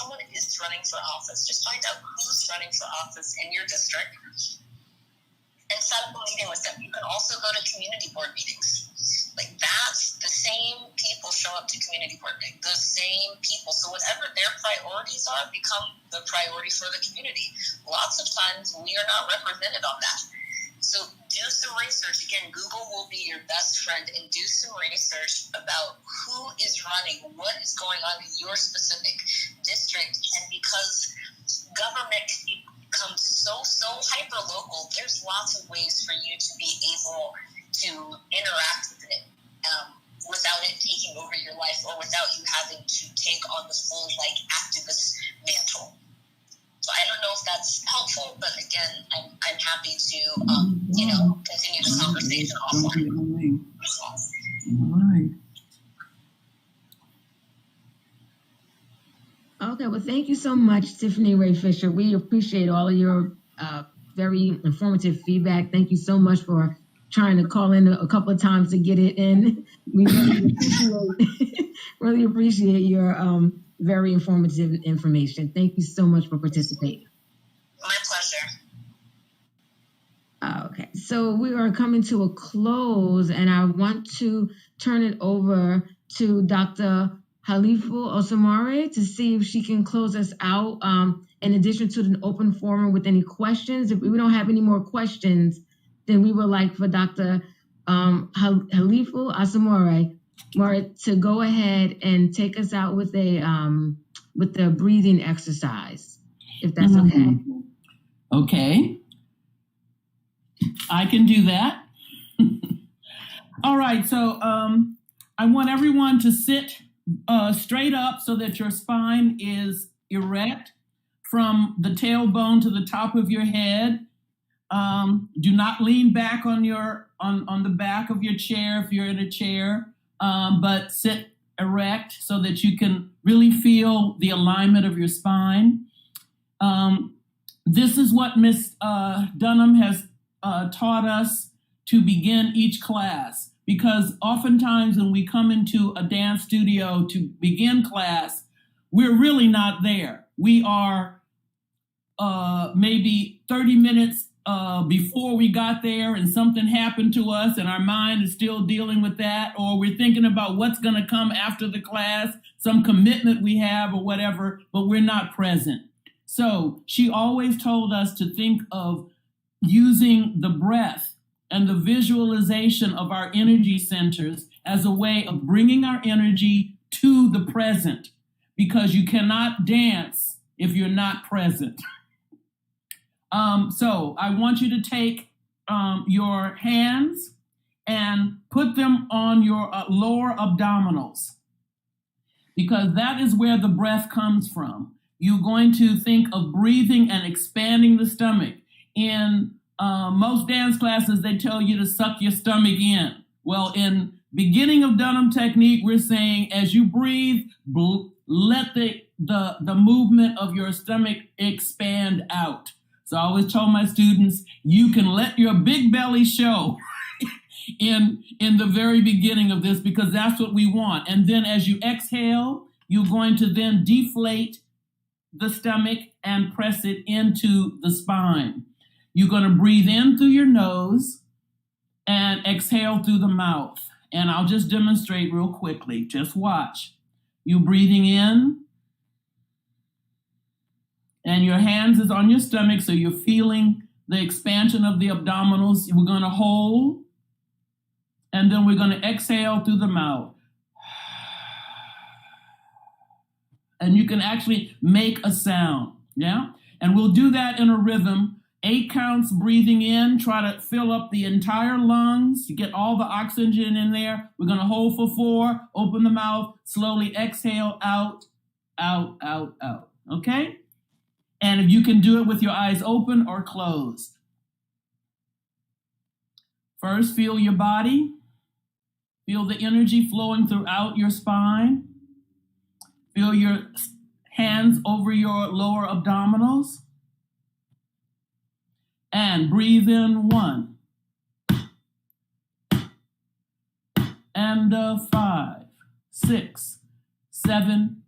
find out who's running for office in your district and set up a meeting with them. You can also go to community board meetings. That's the same people show up to community board meetings, the same people. So whatever their priorities are, become the priority for the community. Lots of times we are not represented on that. So do some research. Again, Google will be your best friend, and do some research about who is running, what is going on in your specific district. And because government becomes so hyper local, there's lots of ways for you to be able to interact with it without it taking over your life, or without you having to take on the full activist mantle. So I don't know if that's helpful, but again, I'm happy to, continue the conversation offline. All right. Okay, well, thank you so much, Tiffany Ray Fisher. We appreciate all of your very informative feedback. Thank you so much for trying to call in a couple of times to get it in. We really appreciate your very informative information. Thank you so much for participating. My pleasure. Okay, so we are coming to a close, and I want to turn it over to Dr. Halifu Osamare to see if she can close us out. In addition to the open forum with any questions, if we don't have any more questions, then we would like for Dr. Halifu Osamare to go ahead and take us out with the breathing exercise, if that's okay. Okay. I can do that. All right, so I want everyone to sit straight up so that your spine is erect from the tailbone to the top of your head. Do not lean back on the back of your chair if you're in a chair, but sit erect so that you can really feel the alignment of your spine. This is what Ms. Dunham has taught us to begin each class, because oftentimes when we come into a dance studio to begin class, we're really not there. We are maybe 30 minutes before we got there and something happened to us and our mind is still dealing with that, or we're thinking about what's going to come after the class, some commitment we have or whatever, but we're not present. So she always told us to think of using the breath and the visualization of our energy centers as a way of bringing our energy to the present, because you cannot dance if you're not present. So I want you to take your hands and put them on your lower abdominals, because that is where the breath comes from. You're going to think of breathing and expanding the stomach. In most dance classes, they tell you to suck your stomach in. Well, in beginning of Dunham technique, we're saying as you breathe, let the movement of your stomach expand out. So I always tell my students, you can let your big belly show in the very beginning of this, because that's what we want. And then as you exhale, you're going to then deflate the stomach and press it into the spine. You're going to breathe in through your nose and exhale through the mouth. And I'll just demonstrate real quickly. Just watch. You're breathing in, and your hands is on your stomach, so you're feeling the expansion of the abdominals. We're going to hold, and then we're going to exhale through the mouth. And you can actually make a sound, yeah? And we'll do that in a rhythm. 8 counts breathing in, try to fill up the entire lungs, to get all the oxygen in there. We're gonna hold for 4, open the mouth, slowly exhale, out, out, out, out, okay? And if you can do it with your eyes open or closed. First, feel your body. Feel the energy flowing throughout your spine. Feel your hands over your lower abdominals. And breathe in 1. And 5, 6, 7,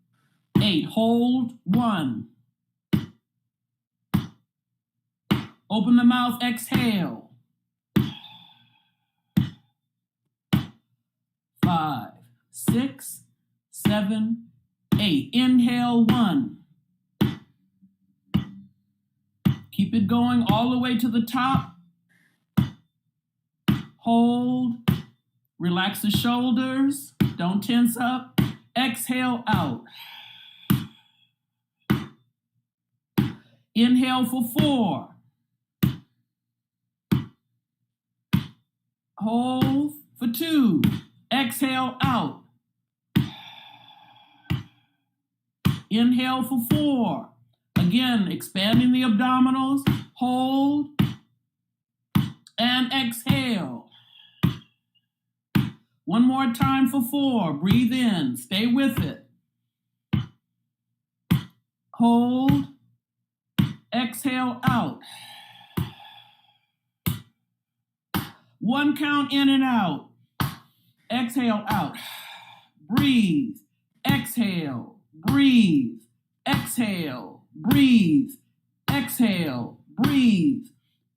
8. Hold 1. Open the mouth, exhale. 5, 6, 7, 8. Inhale 1. Keep it going all the way to the top. Hold. Relax the shoulders. Don't tense up. Exhale out. Inhale for 4. Hold for 2. Exhale out. Inhale for 4. again, expanding the abdominals, hold, and exhale. One more time for 4. Breathe in, stay with it. Hold, exhale out. 1 count in and out. Exhale out. Breathe, exhale, breathe, exhale, breathe, exhale, breathe,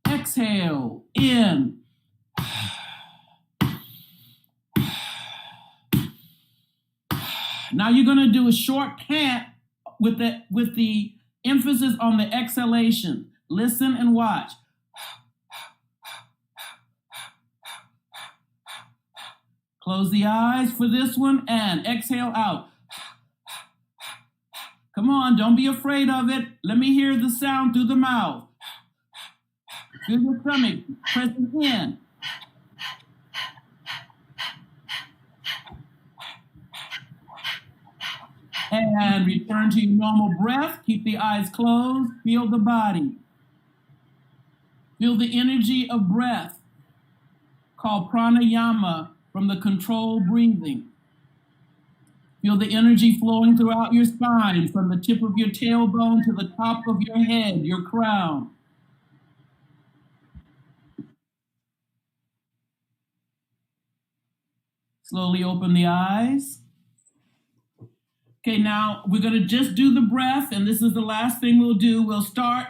exhale, in. Now you're going to do a short pant with the emphasis on the exhalation. Listen and watch. Close the eyes for this one and exhale out. Come on, don't be afraid of it. Let me hear the sound through the mouth. Feel your stomach pressing in. And return to your normal breath. Keep the eyes closed. Feel the body. Feel the energy of breath, called pranayama, from the controlled breathing. Feel the energy flowing throughout your spine, from the tip of your tailbone to the top of your head, your crown. Slowly open the eyes. Okay, now we're going to just do the breath, and this is the last thing we'll do. We'll start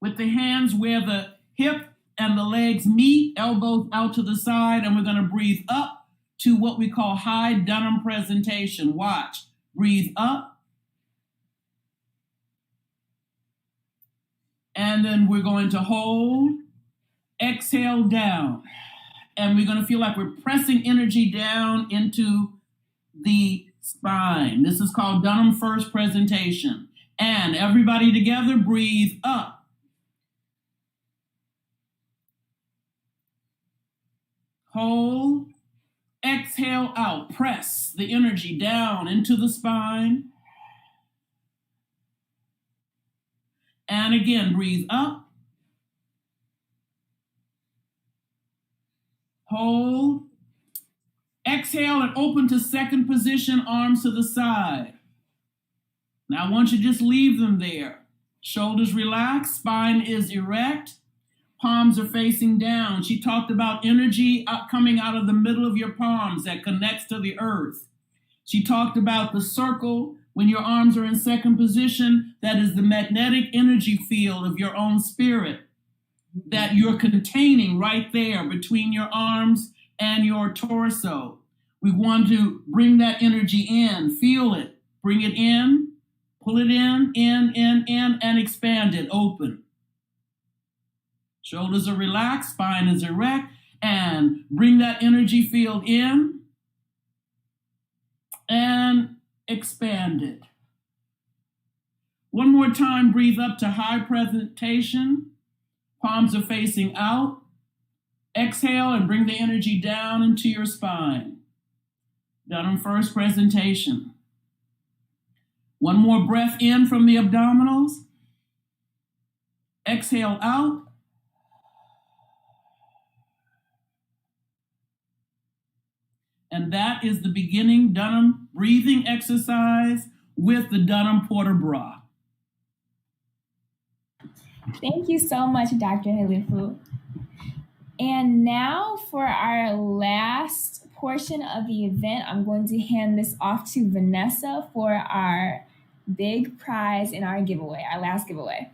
with the hands where the hip and the legs meet, elbows out to the side, and we're going to breathe up to what we call high Dunham presentation. Watch. Breathe up. And then we're going to hold, exhale down. And we're going to feel like we're pressing energy down into the spine. This is called Dunham first presentation. And everybody together, breathe up. Hold, exhale out. Press the energy down into the spine. And again, breathe up. Hold. Exhale and open to second position, arms to the side. Now I want you to just leave them there. Shoulders relaxed, spine is erect, palms are facing down. She talked about energy coming out of the middle of your palms that connects to the earth. She talked about the circle when your arms are in second position. That is the magnetic energy field of your own spirit that you're containing right there between your arms and your torso. We want to bring that energy in, feel it, bring it in, pull it in, and expand it, open. Shoulders are relaxed, spine is erect, and bring that energy field in and expand it. One more time, breathe up to high presentation. Palms are facing out. Exhale and bring the energy down into your spine. Dunham first presentation. One more breath in from the abdominals. Exhale out. And that is the beginning Dunham breathing exercise with the Dunham Porter bra. Thank you so much, Dr. Halifu. And now for our last portion of the event, I'm going to hand this off to Vanessa for our big prize in our giveaway, our last giveaway.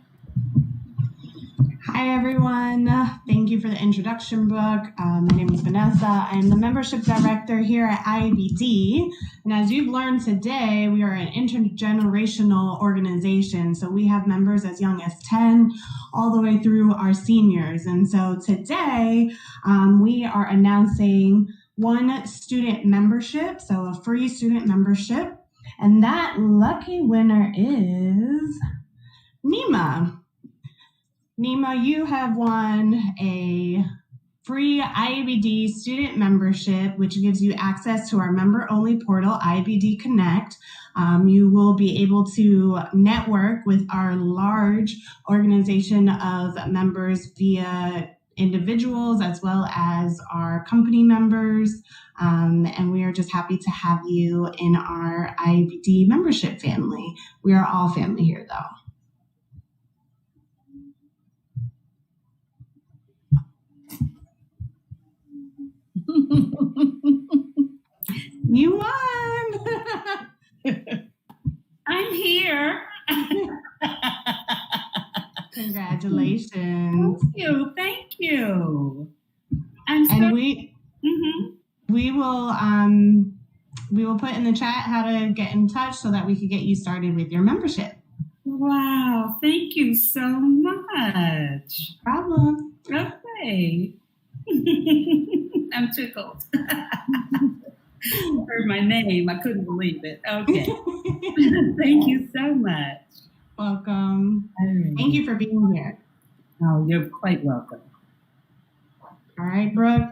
Hi, everyone. Thank you for the introduction book. My name is Vanessa. I'm the membership director here at IABD. And as you've learned today, we are an intergenerational organization. So we have members as young as 10 all the way through our seniors. And so today we are announcing one student membership, so a free student membership. And that lucky winner is Nima. Nima, you have won a free IABD student membership, which gives you access to our member-only portal, IABD Connect. You will be able to network with our large organization of members via individuals as well as our company members. And we are just happy to have you in our IABD membership family. We are all family here, though. You won! I'm here. Congratulations. Thank you. We will put in the chat how to get in touch so that we could get you started with your membership. Wow, thank you so much. No problem. Okay. I'm tickled. Heard my name. I couldn't believe it. Okay. Thank you so much. Welcome. Right. Thank you for being here. Oh, you're quite welcome. All right, Brooke.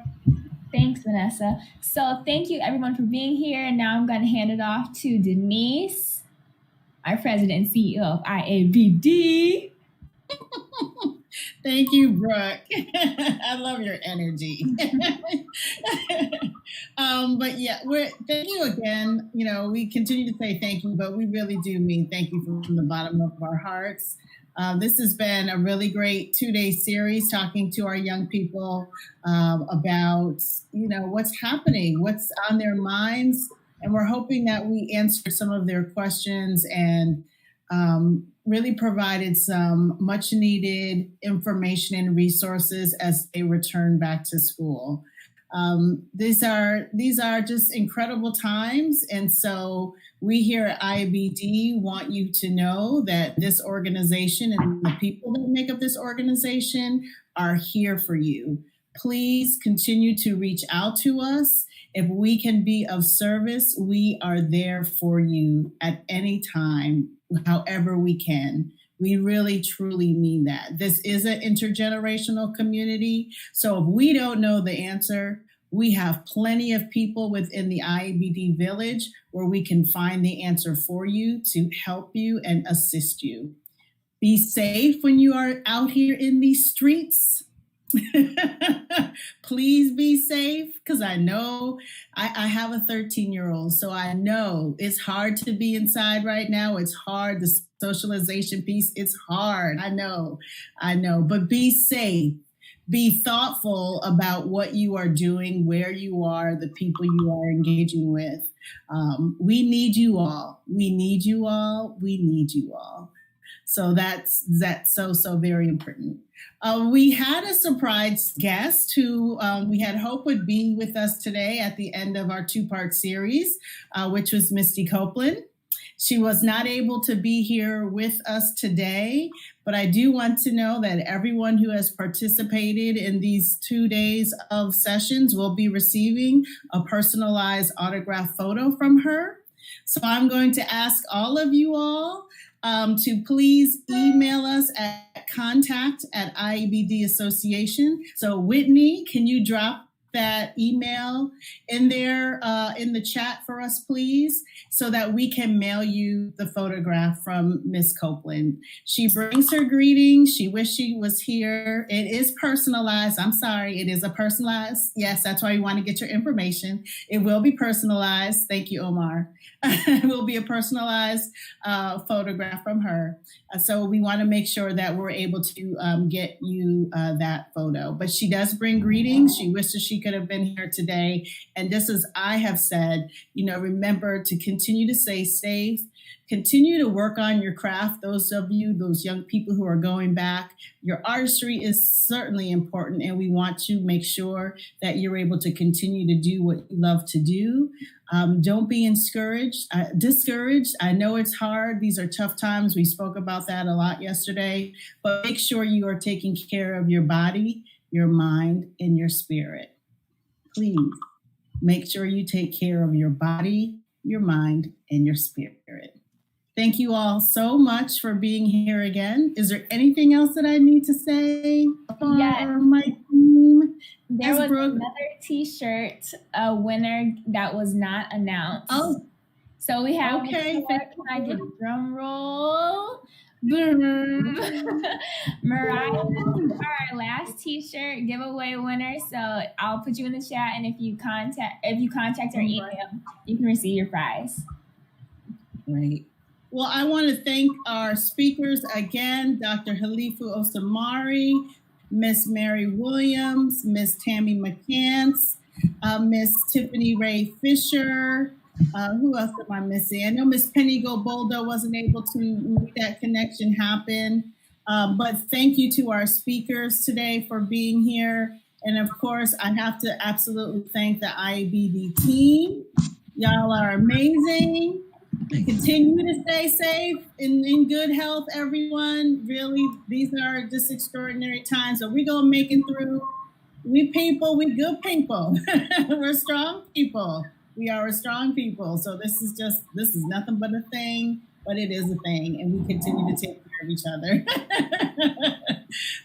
Thanks, Vanessa. So thank you everyone for being here. And now I'm going to hand it off to Denise, our president and CEO of IABD. Thank you, Brooke. I love your energy. But yeah, thank you again. You know, we continue to say thank you, but we really do mean thank you from the bottom of our hearts. This has been a really great 2-day series talking to our young people about, you know, what's happening, what's on their minds. And we're hoping that we answered some of their questions and really provided some much needed information and resources as they return back to school. These are just incredible times. And so we here at IABD want you to know that this organization and the people that make up this organization are here for you. Please continue to reach out to us. If we can be of service, we are there for you at any time, however we can. We really, truly mean that. This is an intergenerational community. So if we don't know the answer, we have plenty of people within the IABD village where we can find the answer for you to help you and assist you. Be safe when you are out here in these streets. Please be safe, because I know I have a 13-year-old, so I know it's hard to be inside right now. It's hard. The socialization piece, it's hard. I know, but be safe. Be thoughtful about what you are doing, where you are, the people you are engaging with. We need you all. We need you all. We need you all. So that's so very important. We had a surprise guest who we had hoped would be with us today at the end of our 2-part series, which was Misty Copeland. She was not able to be here with us today, but I do want to know that everyone who has participated in these 2 days of sessions will be receiving a personalized autograph photo from her. So I'm going to ask all of you all to please email us at contact@IABD Association. So Whitney, can you drop that email in there in the chat for us, please, so that we can mail you the photograph from Miss Copeland. She brings her greetings. She wished she was here. It is personalized. I'm sorry. It is a personalized. Yes, that's why you want to get your information. It will be personalized. Thank you, Omar. It will be a personalized photograph from her. So we want to make sure that we're able to get you that photo. But she does bring greetings. She wishes she could have been here today. And just as I have said, remember to continue to stay safe, continue to work on your craft. Those of you, those young people who are going back, your artistry is certainly important. And we want to make sure that you're able to continue to do what you love to do. Don't be discouraged. I know it's hard. These are tough times. We spoke about that a lot yesterday, but make sure you are taking care of your body, your mind, and your spirit. Please make sure you take care of your body, your mind, and your spirit. Thank you all so much for being here again. Is there anything else that I need to say for my team? There Yes, was Brooke. another T-shirt winner that was not announced. Oh, So we have. okay. Can I get a drum roll? Boom. Mariah, you are our last T-shirt giveaway winner. So I'll put you in the chat, and if you contact our email, you can receive your prize. Great. Well, I want to thank our speakers again, Dr. Halifu Osamari, Miss Mary Williams, Miss Tammy McCants, Miss Tiffany Ray Fisher. Who else am I missing? I know Miss Penny Goboldo wasn't able to make that connection happen. But thank you to our speakers today for being here. And of course, I have to absolutely thank the IABD team. Y'all are amazing. Continue to stay safe and in good health, everyone. Really, these are just extraordinary times. So we're going to make it through. We people, we good people. We're strong people. We are a strong people. So this is nothing but a thing, but it is a thing. And we continue to take care of each other.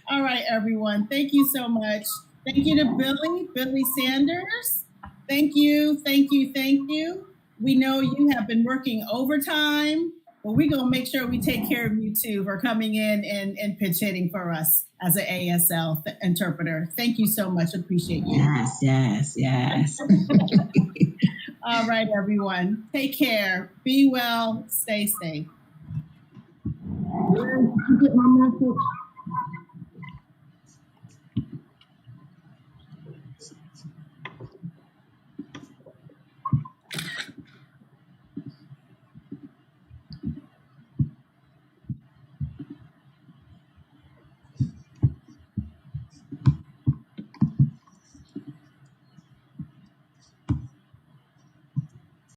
All right, everyone. Thank you so much. Thank you to Billy Sanders. Thank you, thank you, thank you. We know you have been working overtime, but we're going to make sure we take care of you too for coming in and pitch hitting for us as an ASL interpreter. Thank you so much. Appreciate you. Yes. All right, everyone. Take care. Be well. Stay safe. Get my message.